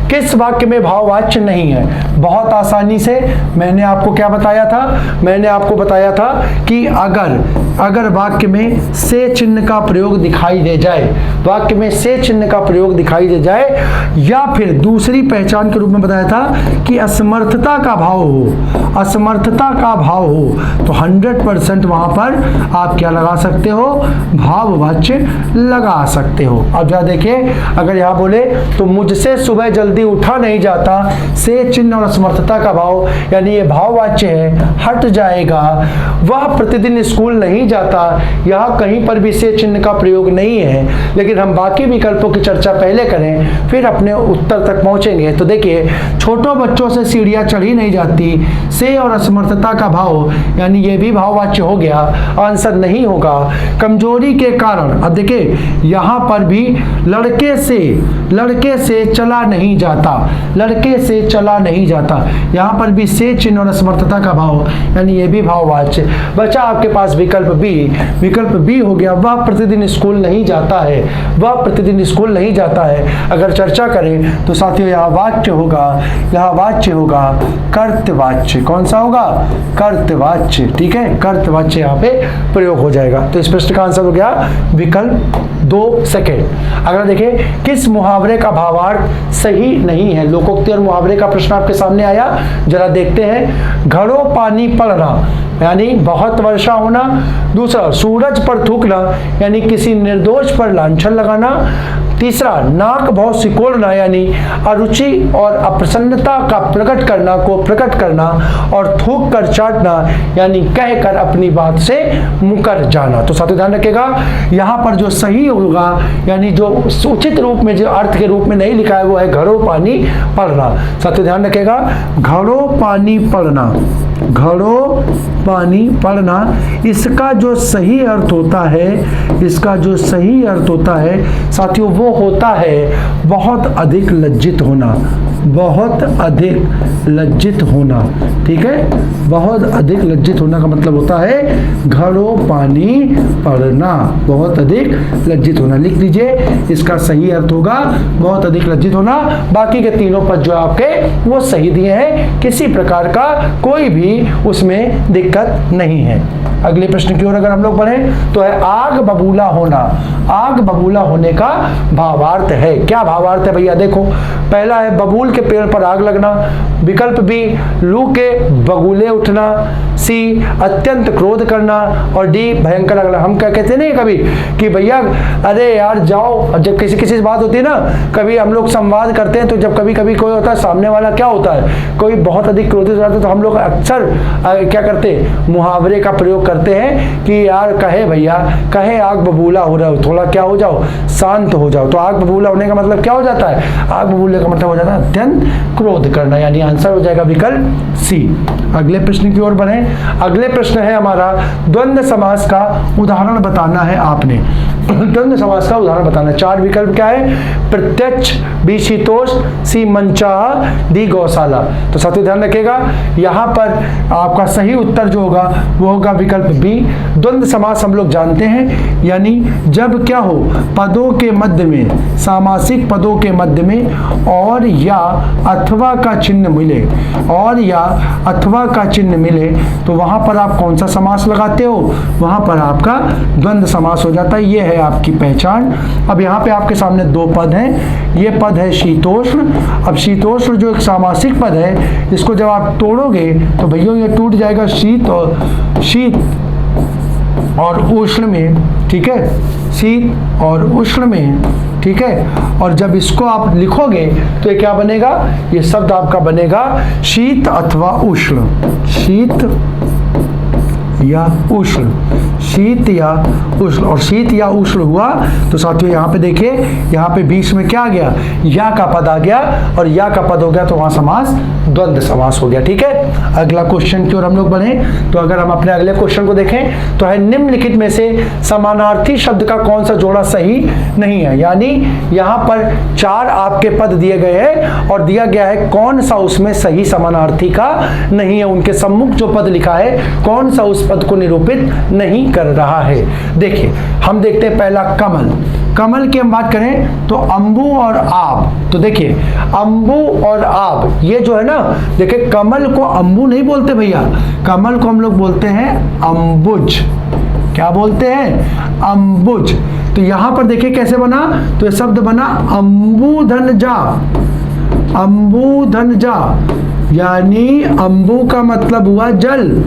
किस वाक्य में भाववाच्य नहीं है, बहुत आसानी से मैंने आपको क्या बताया था, मैंने आपको बताया था कि अगर वाक्य में से चिन्ह का प्रयोग दिखाई दे जाए, वाक्य में से चिन्ह का प्रयोग दिखाई दे जाए, या फिर दूसरी पहचान के रूप में बताया था कि असमर्थता का भाव हो, असमर्थता का भाव हो, तो 100% वहां पर आप क्या लगा सकते हो, भाववाच्य लगा सकते हो। अब जरा देखिए अगर यहाँ बोले तो मुझसे सुबह जल्दी उठा नहीं जाता, से चिन्ह और असमर्थता का भाव, यानी ये भाववाच्य है, हट जाएगा। वह प्रतिदिन स्कूल नहीं जाता, यहाँ कहीं पर भी से चिन्ह का प्रयोग नहीं है। लेकिन हम बाकी विकल्पों की चर्चा पहले करें फिर अपने उत्तर तक पहुंचेंगे। तो देखिए छोटों बच्चों से सीढ़ियां चढ़ी नहीं जाती, से और असमर्थता का भाव, यानी ये भी भाववाच्य हो गया, आंसर नहीं होगा। कमजोरी के कारण, अब देखिए यहाँ पर भी लड़के से चला नहीं जाता, लड़के से चला नहीं जाता, यहाँ पर भी से चिन्ह और असमर्थता का भाव, यानी ये भी भाववाच्य। बचा आपके पास विकल्प बी, विकल्प बी हो गया वह प्रतिदिन स्कूल नहीं जाता है, वह प्रतिदिन स्कूल नहीं जाता है। अगर चर्चा करें तो साथियों यहाँ वाच्य होगा, यहाँ वाच्य होगा कर्तवाच्य। कौन सा होगा, कर्तवाच्य, ठीक है, कर्तवाच्य यहाँ पे प्रयोग हो जाएगा। तो इस प्रश्न का आंसर हो गया विकल्प 2 सेकेंड। अगर देखें किस मुहावरे का भावार्थ सही नहीं है, लोकोक्ति और मुहावरे का प्रश्न आपके सामने आया, जरा देखते हैं। घड़ों पानी पड़ना यानी बहुत वर्षा होना, दूसरा, सूरज पर थूकना यानी किसी निर्दोष पर लांछन लगाना। तीसरा, नाक बहुत सिकोड़ना यानी अरुचि और अप्रसन्नता का प्रकट करना। और थूक कर चाटना यानी कहकर अपनी बात से मुकर जाना। तो साथियों ध्यान रखिएगा, यहाँ पर जो सही होगा यानी जो उचित रूप में, जो अर्थ के रूप में नहीं लिखा है वो है घड़ों पानी पड़ना। साथियों ध्यान रखिएगा, घड़ों पानी पड़ना, घड़ों पानी पड़ना, इसका जो सही अर्थ होता है, इसका जो सही अर्थ होता है साथियों वो होता है बहुत अधिक लज्जित होना, बहुत अधिक लज्जित होना। ठीक है, बहुत अधिक लज्जित होना का मतलब होता है घड़ों पानी पड़ना, बहुत अधिक लज्जित होना। लिख लीजिए, इसका सही अर्थ होगा बहुत अधिक लज्जित होना। बाकी के तीनों पद जो आपके वो सही दिए हैं, किसी प्रकार का कोई भी उसमें दिक्कत नहीं है। अगले प्रश्न की ओर अगर हम लोग बढ़ें तो है आग बबूला होना। आग बबूला होने का भावार्थ है, क्या भावार्थ है भैया? देखो, पहला है बबूल के पेड़ पर आग लगना, विकल्प बी लू के बगुले उठना, सी अत्यंत क्रोध करना और डी भयंकर लगना। हम क्या कहते नहीं कभी कि भैया अरे यार जाओ, जब किसी किसी से बात होती है ना, कभी हम लोग संवाद करते हैं तो जब कभी कभी कोई होता है सामने वाला क्या होता है, कोई बहुत अधिक क्रोधित हो जाता है तो हम लोग अक्सर क्या करते हैं, मुहावरे का प्रयोग करते हैं कि यार कहे भैया, कहे आग बबूला हो रहा हो, थोड़ा क्या हो जाओ, शांत हो जाओ। तो आग बबूला होने का मतलब क्या हो जाता है? आग बबूले का मतलब हो जाता है अत्यंत क्रोध करना, यानी आंसर हो जाएगा विकल्प सी। अगले प्रश्न की ओर बढ़े। अगले प्रश्न है हमारा द्वंद्व समास का उदाहरण बताना है आपने। द्वंद्व समास का उदाहरण बताना। चार विकल्प क्या है? प्रत्यक्ष, बी शीतोष्ण, सी मनचाहा, डी गौशाला। तो साथियों ध्यान रखिएगा, यहाँ पर आपका सही उत्तर जो होगा वो होगा विकल्प बी। द्वंद्व समास हम लोग जानते हैं, यानी जब क्या हो, पदों के मध्य में, सामासिक पदों के मध्य में और या अथवा का चिन्ह मिले, और या अथवा का चिन्ह मिले तो वहां पर आप कौन सा समास लगाते हो? वहां पर आपका द्वंद्व समास हो जाता है। ये है आपकी पहचान। अब यहाँ पे आपके सामने दो पद हैं, ये पद है शीतोष्ण। अब शीतोष्ण जो एक सामासिक पद है, इसको जब आप तोड़ोगे तो भैया ये टूट जाएगा शीत और उष्ण में। ठीक है, शीत और उष्ण में। ठीक है, और जब इसको आप लिखोगे तो ये क्या बनेगा? ये शब्द आपका बनेगा शीत अथवा उष्ण, शीत या उष्ण, शीत या उष्ण। और शीत या उष्ण हुआ तो साथियों यहाँ पे देखिए, यहाँ पे बीच में क्या आ गया? या का पद आ गया, और या का पद हो गया तो वहां समास द्वंद्व समास हो गया। ठीक है, अगला क्वेश्चन की ओर हम लोग बढ़े। तो अगर हम अपने अगले क्वेश्चन को देखें तो है निम्नलिखित में से समानार्थी शब्द का कौन सा जोड़ा सही नहीं है। यानी यहाँ पर चार आपके पद दिए गए हैं और दिया गया है कौन सा उसमें सही समानार्थी का नहीं है, उनके सम्मुख जो पद लिखा है कौन सा उस पद को निरूपित नहीं कर रहा है। देखिए, हम देखते हैं पहला कमल। कमल की हम बात करें तो अंबु और आब। तो देखिए, अंबु और आब ये जो है ना, देखिए कमल को अंबु नहीं बोलते भैया, कमल को हम लोग बोलते हैं अंबुज। क्या बोलते हैं? अंबुज। तो यहां पर देखिए कैसे बना, तो ये शब्द बना अंबुधनजा, अंबुधनजा, यानी अंबु का मतलब हुआ जल।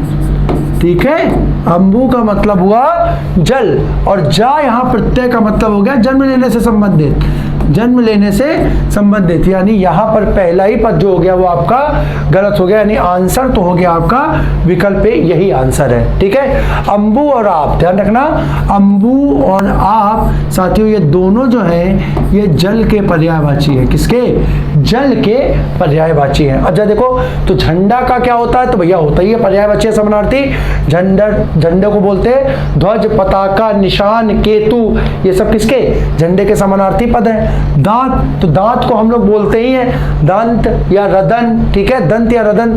ठीक है, अंबु का मतलब हुआ जल, और जा यहाँ प्रत्यय का मतलब हो गया जन्म लेने से संबंधित, जन्म लेने से संबंधित। यानी यहाँ पर पहला ही पद जो हो गया वो आपका गलत हो गया, यानी आंसर तो हो गया आपका विकल्प ए, यही आंसर है। ठीक है, अंबु और आप, ध्यान रखना, अंबु और आप साथियों ये दोनों जो हैं ये जल के पर्यायवाची है। किसके? जल के पर्यायवाची है। अच्छा देखो, तो झंडा का क्या होता है? तो भैया होता ही है पर्यायवाची समानार्थी। झंडे को बोलते हैं ध्वज, पताका, निशान, केतु, ये सब किसके? झंडे के समानार्थी पद हैं। दांत, तो दांत को हम लोग बोलते ही हैं दंत या रदन। ठीक है, दंत या रदन,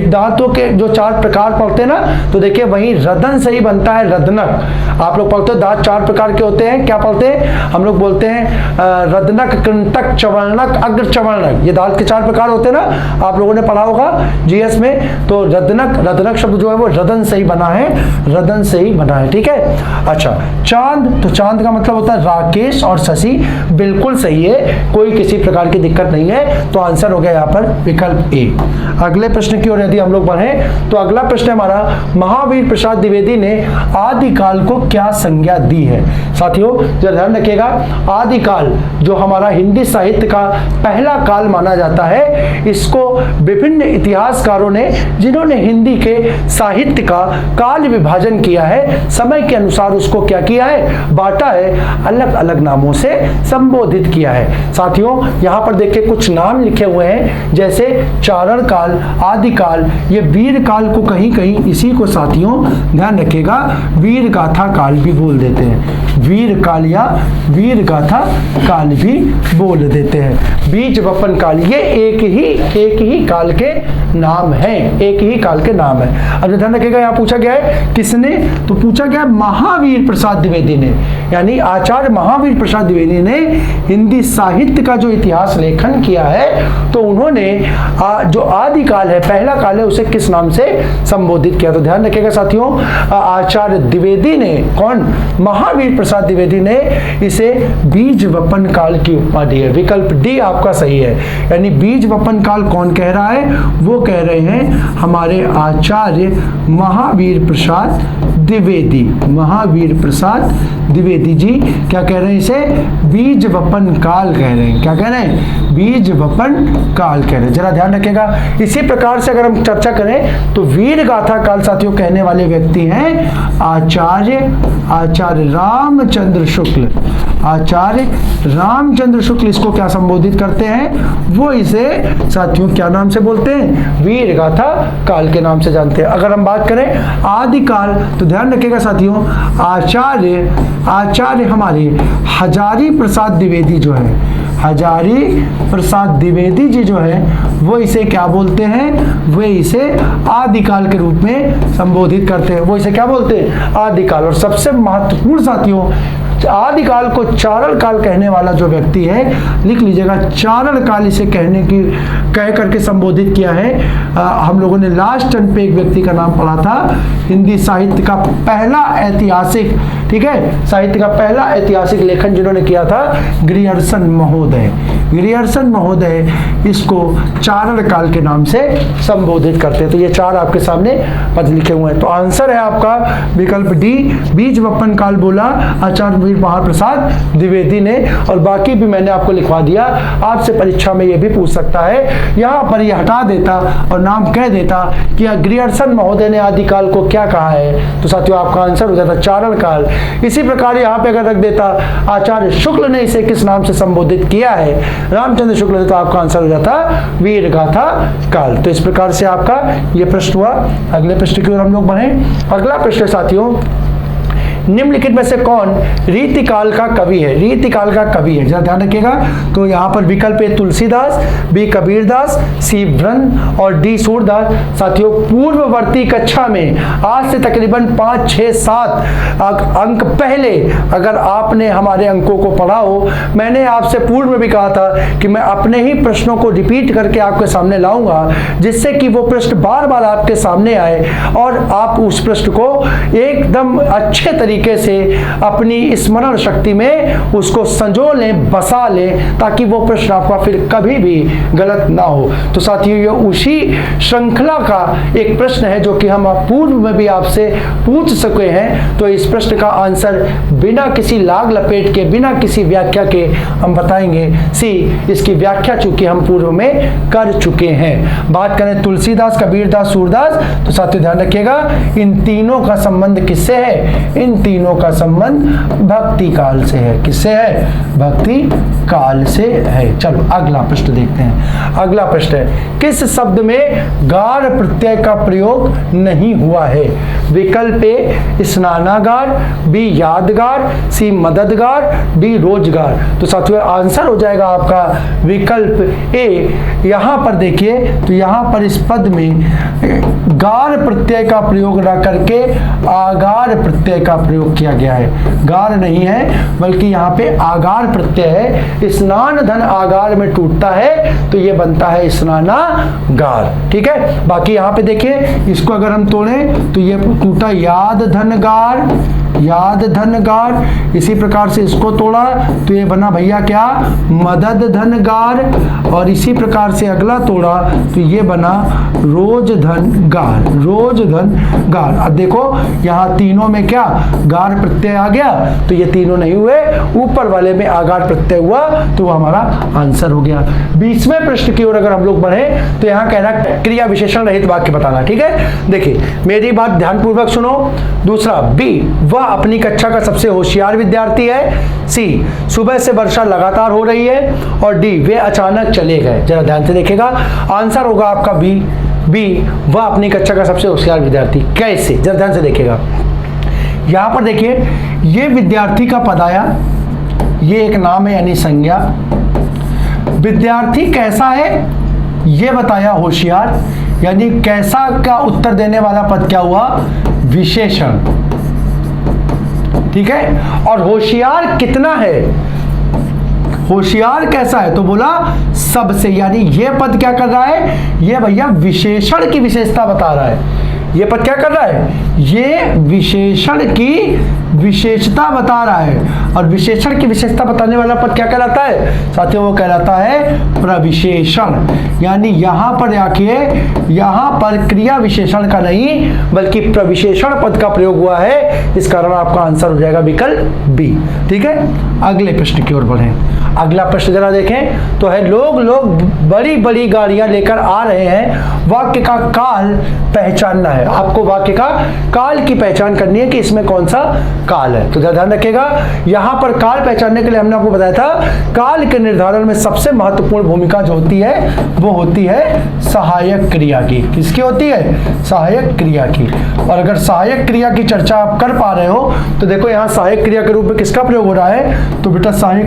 दांतों के जो चार प्रकार पढ़ते हैं ना, तो देखिए वहीं रदन से ही बनता है रदनक। आप लोग पढ़ते हो दांत चार प्रकार के होते हैं, क्या पढ़ते हैं हम लोग? बोलते हैं रदनक, कृंतक, चवर्णक, अग्र चवर्णक, ये दांत के चार प्रकार होते हैं ना, आप लोगों ने पढ़ा होगा जीएस में। तो रदनक, रदनक शब्द जो है वो रदन से ही बना है, रदन से ही बना है। ठीक है, अच्छा चांद, तो चांद का मतलब होता है राकेश और शशि, बिल्कुल सही है, कोई किसी प्रकार की दिक्कत नहीं है। तो आंसर हो गया यहाँ पर विकल्प ए। अगले प्रश्न की ओर यदि हम लोग बढ़े तो अगला प्रश्न हमारा, महावीर प्रसाद द्विवेदी ने आदिकाल को क्या संज्ञा दी है। साथियों जरा ध्यान रखिएगा, आदिकाल जो हमारा हिंदी साहित्य का पहला काल माना जाता है, इसको विभिन्न इतिहासकारों ने, जिन्होंने हिंदी के साहित्य का काल विभाजन किया है, समय के अनुसार उसको क्या किया है, बांटा है, अलग अलग नामों से संबोधित किया है। साथियों यहाँ पर देखिए कुछ नाम लिखे हुए हैं, जैसे चारण काल, आदिकाल, ये वीर काल को कहीं कहीं इसी को साथियों ध्यान रखिएगा वीर गाथा काल भी बोल देते हैं, वीर काल या वीर गाथा काल भी बोल देते हैं। बीज वपन काल, ये एक ही काल के नाम है, एक ही काल के नाम है। अब ध्यान रखिएगा यहाँ पूछा गया है किसने, तो पूछा गया महावीर प्रसाद द्विवेदी ने, यानी आचार्य महावीर प्रसाद द्विवेदी ने हिंदी साहित्य का जो इतिहास लेखन किया है, तो उन्होंने जो आदिकाल है, पहला काल है, उसे किस नाम से संबोधित किया। तो ध्यान रखिएगा साथियों, आचार्य द्विवेदी ने, कौन, महावीर प्रसाद द्विवेदी ने इसे बीज वपन काल की उपमा दी है। विकल्प डी आपका सही है, यानी बीज वपन काल कौन कह रहा है, वो कह रहे हैं हमारे आचार्य महावीर प्रसाद द्विवेदी, महावीर प्रसाद द्विवेदी जी क्या कह रहे हैं, इसे बीज वपन काल कह रहे हैं। क्या कह रहे हैं, बीज वपन काल कह रहे हैं। जरा ध्यान रखिएगा, इसी प्रकार से अगर हम चर्चा करें तो वीर गाथा काल साथियों कहने वाले व्यक्ति हैं आचार्य रामचंद्र शुक्ल, आचार्य रामचंद्र शुक्ल इसको क्या संबोधित करते हैं, वो इसे साथियों क्या नाम से बोलते हैं, वीर गाथा काल के नाम से जानते हैं। अगर हम बात करें आदिकाल, तो ध्यान रखिएगा साथियों, आचार्य हमारे हजारी प्रसाद द्विवेदी जो है, हजारी प्रसाद द्विवेदी जी जो है, वो इसे क्या बोलते हैं, वे इसे आदिकाल के रूप में संबोधित करते हैं। वो इसे क्या बोलते हैं, आदिकाल। और सबसे महत्वपूर्ण साथियों, आदिकाल को चारण काल कहने वाला जो व्यक्ति है, लिख लीजिएगा, चारण काल इसे कह करके संबोधित किया है। हम लोगों ने लास्ट टर्न पे एक व्यक्ति का नाम पढ़ा था, हिंदी साहित्य का पहला ऐतिहासिक, ठीक है, साहित्य का पहला ऐतिहासिक लेखन जिन्होंने किया था, ग्रियर्सन महोदय। ग्रियर्सन महोदय इसको चारण काल के नाम से संबोधित करते हैं। तो ये चार आपके सामने पद लिखे हुए हैं। तो आंसर है आपका विकल्प डी, बीज वपन काल बोला आचार्य महाप्रसाद द्विवेदी ने। और बाकी भी मैंने आपको लिखवा दिया, आपसे परीक्षा में ये भी पूछ सकता है, यहाँ पर ये हटा देता और नाम कह देता कि ग्रियर्सन महोदय ने आदिकाल को क्या कहा है, तो साथियों आपका आंसर हो जाता चारण काल। इसी प्रकार यहाँ पे अगर रख देता आचार्य शुक्ल ने इसे किस नाम से संबोधित किया है, रामचंद्र शुक्ल ने, तो आपका आंसर हो जाता वीर गाथा काल। तो इस प्रकार से आपका ये प्रश्न हुआ। अगले प्रश्न की ओर हम लोग बढ़े। अगला प्रश्न साथियों, निम्नलिखित में से कौन रीतिकाल का कवि है, रीतिकाल का कवि है, जरा ध्यान रखिएगा। तो यहाँ पर विकल्प है तुलसीदास, बी कबीरदास, सी ब्रह्म और डी सूरदास। साथियों पूर्ववर्ती कक्षा में आज से तकरीबन 5, 6, 7 अंक पहले अगर आपने हमारे अंकों को पढ़ा हो, मैंने आपसे पूर्व में भी कहा था कि मैं अपने ही प्रश्नों को रिपीट करके आपके सामने लाऊंगा, जिससे कि वो प्रश्न बार बार आपके सामने आए और आप उस प्रश्न को एकदम अच्छे तरीके से अपनी स्मरण शक्ति में उसको संजो लें, बसा लें, ताकि वो प्रश्न आपका फिर कभी भी गलत ना हो। तो साथियों ये उसी श्रृंखला का एक प्रश्न है जो कि हम पूर्व में भी आपसे पूछ सके हैं। तो इस प्रश्न का आंसर बिना किसी लाग लपेट के, बिना किसी व्याख्या के हम बताएंगे सी। इसकी व्याख्या चूंकि हम पूर्व में कर चुके हैं। बात करें तुलसीदास, कबीरदास, सूरदास, तो साथियों ध्यान रखिएगा इन तीनों का संबंध किससे है, इन तीनों का संबंध भक्ति काल से है। किससे है, भक्ति काल से है। चलो अगला प्रश्न देखते हैं। अगला प्रश्न है, किस शब्द में गार प्रत्यय का प्रयोग नहीं हुआ है। विकल्प ए स्नानागार, बी यादगार, मददगार, सी मददगार, डी रोजगार। तो साथियों आंसर हो जाएगा आपका विकल्प ए। यहां पर देखिए तो यहां पर इस पद में गार प्रत्यय का प्रयोग न करके आगार प्रत्यय का प्रयोग किया गया है। गार नहीं है बल्कि यहाँ पे आगार प्रत्यय है। स्नान धन आगार में टूटता है तो ये बनता है स्नानागार। ठीक है, बाकी यहाँ पे देखिए इसको अगर हम तोड़ें तो ये टूटा याद धन गार, याद धन गार। इसी प्रकार से इसको तोड़ा तो ये बना भैया क्या, मदद धन गार। और इसी प्रकार से अगला तोड़ा तो ये बना रोज धन गार, रोज धन गार। अब देखो यहाँ तीनों में क्या गार प्रत्यय आ गया, तो ये तीनों नहीं हुए, ऊपर वाले में आगार प्रत्यय हुआ तो वो हमारा आंसर हो गया। 20वें प्रश्न की ओर अगर हम लोग बढ़े तो यहाँ कह रहा है क्रिया विशेषण रहित वाक्य बताना। ठीक है, देखिए मेरी बात ध्यानपूर्वक सुनो। दूसरा बी, वह अपनी कक्षा का सबसे होशियार विद्यार्थी है। सी, सुबह से वर्षा लगातार हो रही है। और डी, वे अचानक चले गए। जरा ध्यान से देखिएगा, आंसर होगा आपका बी। बी, वह अपनी कक्षा का सबसे होशियार विद्यार्थी। कैसे, जरा ध्यान से देखिएगा। यहां पर देखिए ये विद्यार्थी का पद आया, ये एक नाम है यानी संज्ञा। विद्यार्थी कैसा है ये बताया होशियार, यानी कैसा का उत्तर देने वाला पद क्या हुआ, विशेषण। ठीक है, और होशियार कितना है, होशियार कैसा है तो बोला सबसे, यानी ये पद क्या कर रहा है, ये भैया विशेषण की विशेषता बता रहा है। ये पद क्या कर रहा है, ये विशेषण की विशेषता बता रहा है। और विशेषण की विशेषता बताने वाला पद क्या कहलाता है साथियों, वो कहलाता है प्रविशेषण। यानी यहां पर देखिए, यहां पर क्रिया विशेषण का नहीं बल्कि प्रविशेषण पद का प्रयोग हुआ है, इस कारण आपका आंसर हो जाएगा विकल्प बी। ठीक है, अगले प्रश्न की ओर बढ़ें। अगला प्रश्न जरा देखें तो है, लोग बड़ी बड़ी गाड़ियां लेकर आ रहे हैं, वाक्य का काल पहचानना है। आपको वाक्य का काल की पहचान करनी है कि इसमें कौन सा काल है। तो ध्यान रखिएगा, यहां पर काल पहचानने के लिए हमने आपको बताया था, काल के निर्धारण में सबसे महत्वपूर्ण भूमिका जो होती है वो होती है सहायक क्रिया की। किसकी होती है, सहायक क्रिया की। और अगर सहायक क्रिया की चर्चा आप कर पा रहे हो तो देखो यहां सहायक क्रिया के रूप में किसका प्रयोग हो रहा है, तो बेटा सहायक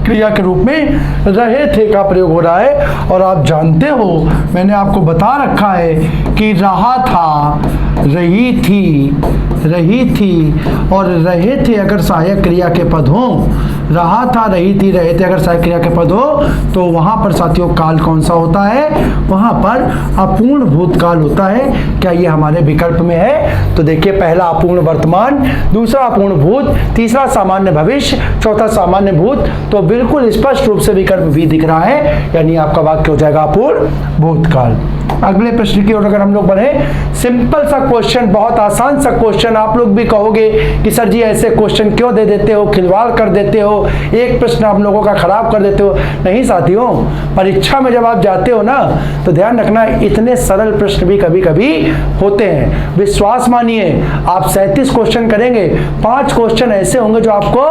क्रिया के रूप में रहे थे का प्रयोग हो रहा है। और आप जानते हो मैंने आपको बता रखा है कि रहा था, रही थी और रहे थे अगर सहायक क्रिया के पद हो, रहा था, रही थी, रहे थे अगर सहायक क्रिया के पद हो तो वहां पर साथियों काल कौन सा होता है, वहां पर अपूर्ण भूतकाल होता है। क्या ये हमारे विकल्प में है, तो देखिए पहला अपूर्ण वर्तमान, दूसरा अपूर्ण भूत, तीसरा सामान्य भविष्य, चौथा सामान्य भूत। तो बिल्कुल स्पष्ट रूप से विकल्प भी दिख रहा है, यानी आपका वाक्य हो जाएगा अपूर्ण भूतकाल। अगले प्रश्न की ओर अगर हम लोग बढ़े, सिंपल सा क्वेश्चन, बहुत आसान सा क्वेश्चन। आप लोग भी कहोगे कि सर जी ऐसे क्वेश्चन क्यों दे देते हो, खिलवाड़ कर देते हो, एक प्रश्न आप लोगों का खराब कर देते हो। नहीं साथियों, परीक्षा में जब आप जाते हो ना तो ध्यान रखना इतने सरल प्रश्न भी कभी कभी होते हैं। विश्वास मानिए, आप 37 क्वेश्चन करेंगे, 5 क्वेश्चन ऐसे होंगे जो आपको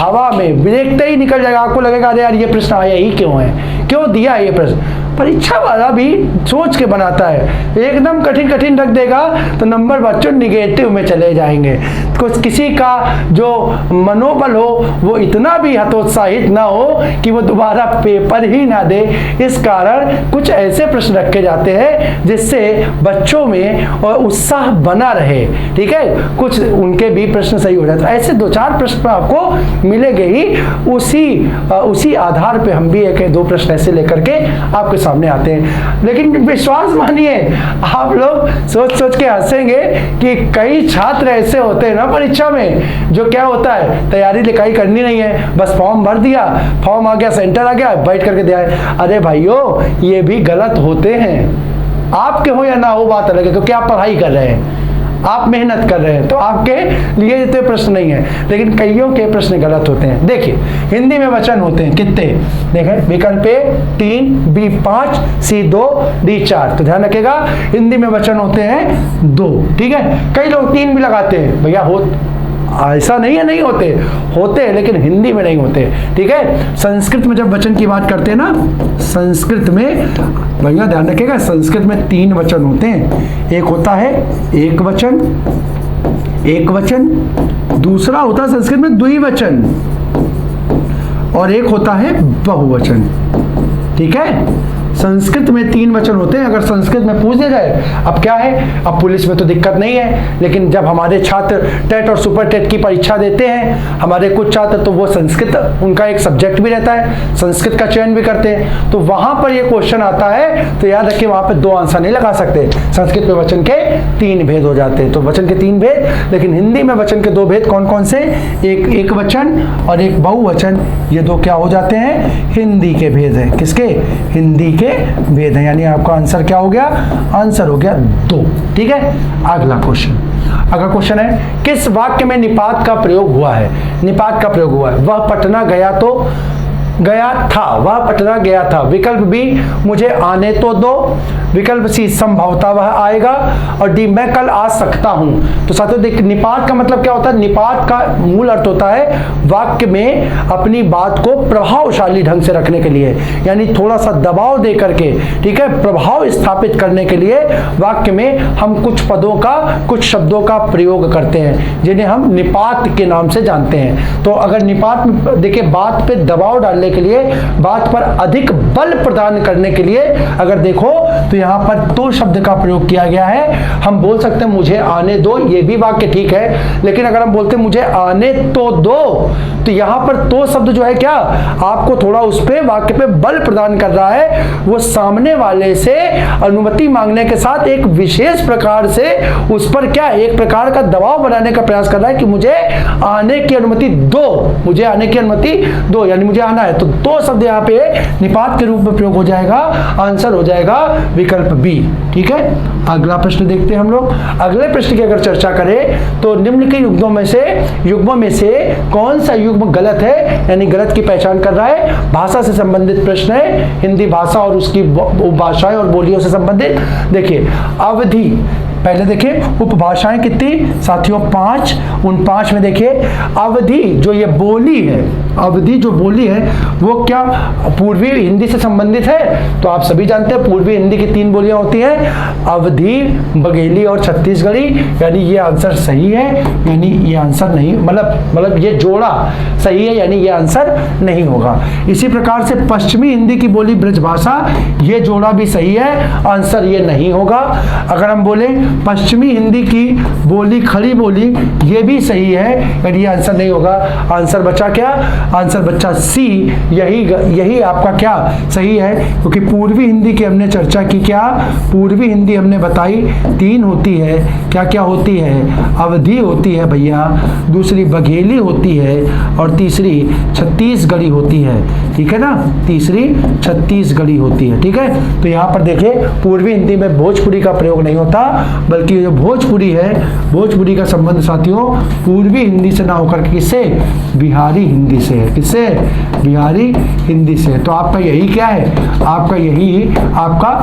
हवा में देखते ही निकल जाएगा। आपको लगेगा अरे यार ये प्रश्न आया ही क्यों है, क्यों दिया ये प्रश्न। परीक्षा वाला भी सोच के बनाता है, एकदम कठिन रख देगा तो नंबर बच्चों निगेटिव में चले जाएंगे। कुछ किसी का जो मनोबल हो वो इतना भी हतोत्साहित ना हो कि वो दोबारा पेपर ही ना दे। इस कारण कुछ ऐसे प्रश्न रखे जाते हैं जिससे बच्चों में उत्साह बना रहे। ठीक है, कुछ उनके भी प्रश्न सही हो जाते हैं। ऐसे 2-4 प्रश्न आपको मिलेंगे ही, उसी आधार पे हम भी 1-2 प्रश्न ऐसे लेकर के आपके सामने आते हैं। लेकिन विश्वास मानिए, आप लोग सोच के हंसेंगे कि कई छात्र ऐसे होते हैं ना परीक्षा में, जो क्या होता है तैयारी लिखाई करनी नहीं है, बस फॉर्म भर दिया, फॉर्म आ गया, सेंटर आ गया, बैठ करके दिया है। अरे भाइयों, ये भी गलत होते हैं। आपके हो या ना हो बात अलग है, क्योंकि आप पढ़ाई कर रहे हैं, आप मेहनत कर रहे हैं, तो आपके लिए इतने प्रश्न नहीं है। लेकिन कईयों के प्रश्न गलत होते हैं। देखिए हिंदी में वचन होते हैं कितने, देखें विकल्प ए 3, बी 5, सी 2, डी 4। तो ध्यान रखिएगा हिंदी में वचन होते हैं 2। ठीक है, कई लोग 3 भी लगाते हैं, भैया हो ऐसा नहीं है, नहीं होते हैं, लेकिन हिंदी में नहीं होते। ठीक है, संस्कृत में जब वचन की बात करते हैं ना, संस्कृत में भैया ध्यान रखिएगा, संस्कृत में 3 वचन होते हैं। एक होता है एक वचन, दूसरा होता है संस्कृत में द्विवचन और एक होता है बहुवचन। ठीक है, संस्कृत में 3 वचन होते हैं। अगर संस्कृत में पूछ दिया जाए, अब क्या है, अब पुलिस में तो दिक्कत नहीं है, लेकिन जब हमारे छात्र टेट और सुपर टेट की परीक्षा देते हैं, हमारे कुछ छात्र तो वो संस्कृत उनका एक सब्जेक्ट भी रहता है, संस्कृत का चयन भी करते हैं, तो वहां पर ये क्वेश्चन आता है तो याद रखिए वहां पर 2 आंसर नहीं लगा सकते। संस्कृत में वचन के 3 भेद हो जाते हैं, तो वचन के 3 भेद, लेकिन हिंदी में वचन के 2 भेद कौन कौन से, एक वचन और एक बहुवचन, ये 2 क्या हो जाते हैं, हिंदी के भेद हैं। किसके, हिंदी के भेद है। यानी आपका आंसर क्या हो गया, आंसर हो गया 2। ठीक है, अगला क्वेश्चन है, किस वाक्य में निपात का प्रयोग हुआ है। निपात का प्रयोग हुआ है, वह पटना गया था, वह पटना गया था। विकल्प बी, मुझे आने तो दो। विकल्प सी, संभवतः वह आएगा। और डी, मैं कल आ सकता हूं। तो साथियों देख, निपात का मतलब क्या होता है, निपात का मूल अर्थ होता है वाक्य में अपनी बात को प्रभावशाली ढंग से रखने के लिए, यानी थोड़ा सा दबाव दे करके, ठीक है, प्रभाव स्थापित करने के लिए वाक्य में हम कुछ पदों का, कुछ शब्दों का प्रयोग करते हैं, जिन्हें हम निपात के नाम से जानते हैं। तो अगर निपात में देखिए, बात पे दबाव डालने के लिए, बात पर अधिक बल प्रदान करने के लिए अगर देखो तो यहां पर तो शब्द का प्रयोग किया गया है। हम बोल सकते हैं मुझे आने दो, ये भी वाक्य ठीक है, लेकिन अगर हम बोलते हैं मुझे आने तो दो, तो यहां पर तो शब्द जो है क्या, आपको थोड़ा उस पे वाक्य पे बल प्रदान कर रहा है। वो सामने वाले से अनुमति मांगने के साथ एक विशेष प्रकार से उस पर क्या, एक प्रकार का दबाव बनाने का प्रयास कर रहा है कि मुझे आने की अनुमति दो, मुझे आने की अनुमति दो, यानी मुझे आना है। तो शब्द यहाँ पे निपात के रूप में प्रयोग हो जाएगा, आंसर हो जाएगा विकल्प बी। ठीक है, अगला प्रश्न देखते हैं हम लोग। अगले प्रश्न की अगर चर्चा करें तो निम्न के युग्मों में से कौन सा युग्म गलत है, यानी गलत की पहचान कर रहा है। भाषा से संबंधित प्रश्न है, हिंदी भाषा और उसकी भाषाएं और बोलियों से संबंधित। देखिए, अवधि, पहले देखिए उपभाषाएं कितनी साथियों, 5। उन 5 में देखिए अवधि जो ये बोली है, अवधि जो बोली है वो क्या पूर्वी हिंदी से संबंधित है। तो आप सभी जानते हैं पूर्वी हिंदी की 3 बोलियां होती हैं, अवधी, बघेली और छत्तीसगढ़ी, यानी ये आंसर सही है, यानी ये आंसर नहीं, मतलब ये जोड़ा सही है, यानी ये आंसर नहीं होगा। इसी प्रकार से पश्चिमी हिंदी की बोली ब्रजभाषा, ये जोड़ा भी सही है, आंसर ये नहीं होगा। अगर हम बोले पश्चिमी हिंदी की बोली खड़ी बोली, ये भी सही है, यानी ये आंसर नहीं होगा। आंसर बचा क्या, आंसर बचा सी, यही आपका क्या सही है, क्योंकि पूर्वी हिंदी की हमने चर्चा की, क्या पूर्वी हिंदी हमने बताई 3 होती है, क्या क्या होती है, अवधि होती है भैया, दूसरी बघेली होती है और तीसरी छत्तीसगढ़ी होती है। ठीक है ना, तीसरी छत्तीसगढ़ी होती है। ठीक है, तो यहाँ पर देखिए पूर्वी हिंदी में भोजपुरी का प्रयोग नहीं होता, बल्कि जो भोजपुरी है, भोजपुरी का संबंध साथियों पूर्वी हिंदी से ना होकर किससे, बिहारी हिंदी से है। किससे, बिहारी हिंदी से। तो आपका यही क्या है, आपका यही आपका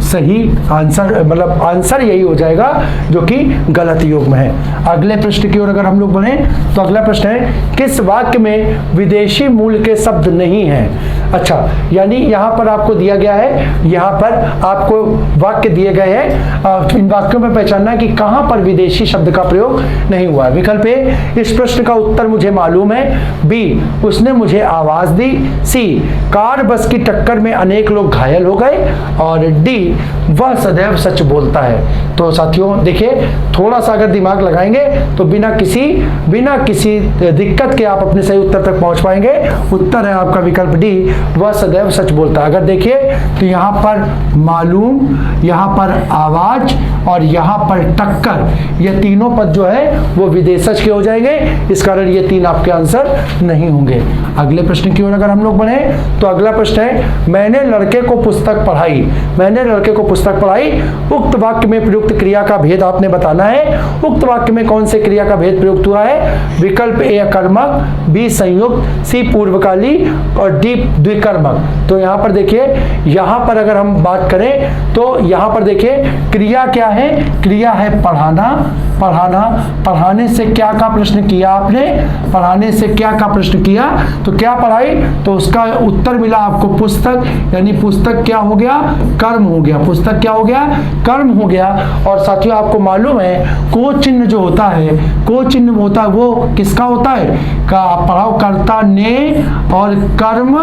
सही आंसर, मतलब आंसर यही हो जाएगा जो कि गलत युग्म है। अगले प्रश्न की ओर अगर हम लोग बढ़े तो अगला प्रश्न है, किस वाक्य में विदेशी मूल के शब्द नहीं है। अच्छा, यानी यहाँ पर आपको दिया गया है, यहाँ पर आपको वाक्य दिए गए हैं, इन वाक्यों में पहचानना है कि कहाँ पर विदेशी शब्द का प्रयोग नहीं हुआ है। विकल्प ए, इस प्रश्न का उत्तर मुझे मालूम है। बी, उसने मुझे आवाज दी। सी, कार बस की टक्कर में अनेक लोग घायल हो गए। और डी, वह सदैव सच बोलता है। तो साथियों देखिए, थोड़ा सा अगर दिमाग लगाएंगे तो बिना किसी दिक्कत के आप अपने सही उत्तर तक पहुंच पाएंगे। उत्तर है आपका विकल्प डी, वह सदैव सच बोलता है। अगर देखिए तो यहाँ पर मालूम, यहाँ पर आवाज और यहाँ पर टक्कर, ये तीनों पद जो है वो विदेशज के हो जाएंगे, इस कारण ये 3 आपके आंसर नहीं होंगे। अगले प्रश्न की ओर अगर हम लोग बढ़े तो अगला प्रश्न है, मैंने लड़के को पुस्तक पढ़ाई। मैंने लड़के को पुस्तक पढ़ाई, उक्त वाक्य में प्रयुक्त क्रिया का भेद आपने बताना है। उक्त वाक्य में कौन से क्रिया का भेद प्रयुक्त हुआ है। विकल्प ए अकर्मक, बी संयुक्त, सी पूर्वकाली और डी द्विकर्मक। तो यहाँ पर देखिए, यहाँ पर अगर हम बात करें तो यहाँ पर देखिए क्रिया क्या है, क्रिया है पढ़ाना, पढ़ाना, पढ़ाने से क्या का प्रश्न किया आपने, पढ़ाने से क्या का प्रश्न किया, तो क्या पढ़ाई, तो उसका उत्तर मिला आपको पुस्तक, यानी पुस्तक क्या हो गया, कर्म हो गया, पुस्तक क्या हो गया, कर्म हो गया। और साथियों आपको मालूम है को चिन्ह जो होता है, को चिन्ह होता है वो किसका होता है, का पढ़ाओ, कर्ता ने और कर्म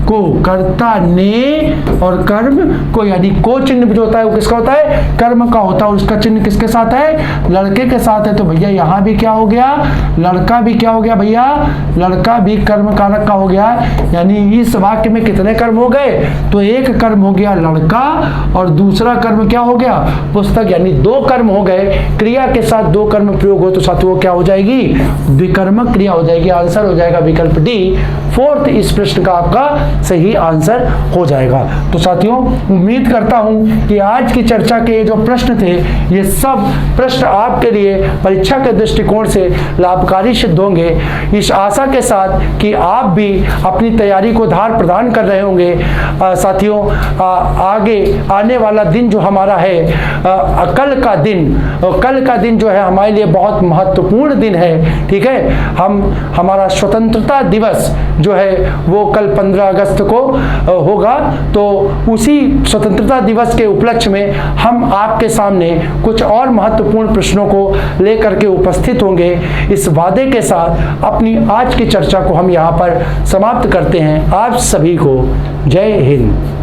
को, कर्ता ने और कर्म को, यानी को चिन्ह जो होता है वो किसका होता है, कर्म का होता है। और उसका चिन्ह किसके साथ है, लड़के के साथ है। तो भैया यहाँ भी क्या हो गया, लड़का भी क्या हो गया भैया, लड़का भी कर्म कारक का हो गया। यानी इस वाक्य में कितने कर्म हो गए, तो एक कर्म हो गया लड़का और दूसरा कर्म क्या हो गया, पुस्तक, यानी दो कर्म हो गए। क्रिया के साथ दो कर्म प्रयोग हो तो साथियों क्या हो जाएगी, विकर्मक क्रिया हो जाएगी। आंसर हो जाएगा विकल्प डी, फोर्थ इस प्रश्न का आपका सही आंसर हो जाएगा। तो साथियों उम्मीद करता हूं कि आज की चर्चा के जो प्रश्न थे ये सब प्रश्न आपके लिए परीक्षा के दृष्टिकोण से लाभकारी सिद्ध होंगे, इस आशा के साथ कि आप भी अपनी तैयारी को धार प्रदान कर रहे होंगे। साथियों आगे आने वाला दिन जो हमारा है, कल का दिन जो है हमारे लिए बहुत महत्वपूर्ण दिन है, ठीक है। हमारा स्वतंत्रता दिवस जो है वो कल 15 अगस्त को होगा। तो उसी स्वतंत्रता दिवस के उपलक्ष्य में हम आपके सामने कुछ और महत्वपूर्ण प्रश्नों को लेकर के उपस्थित होंगे। इस वादे के साथ अपनी आज की चर्चा को हम यहाँ पर समाप्त करते हैं। आप सभी को जय हिंद।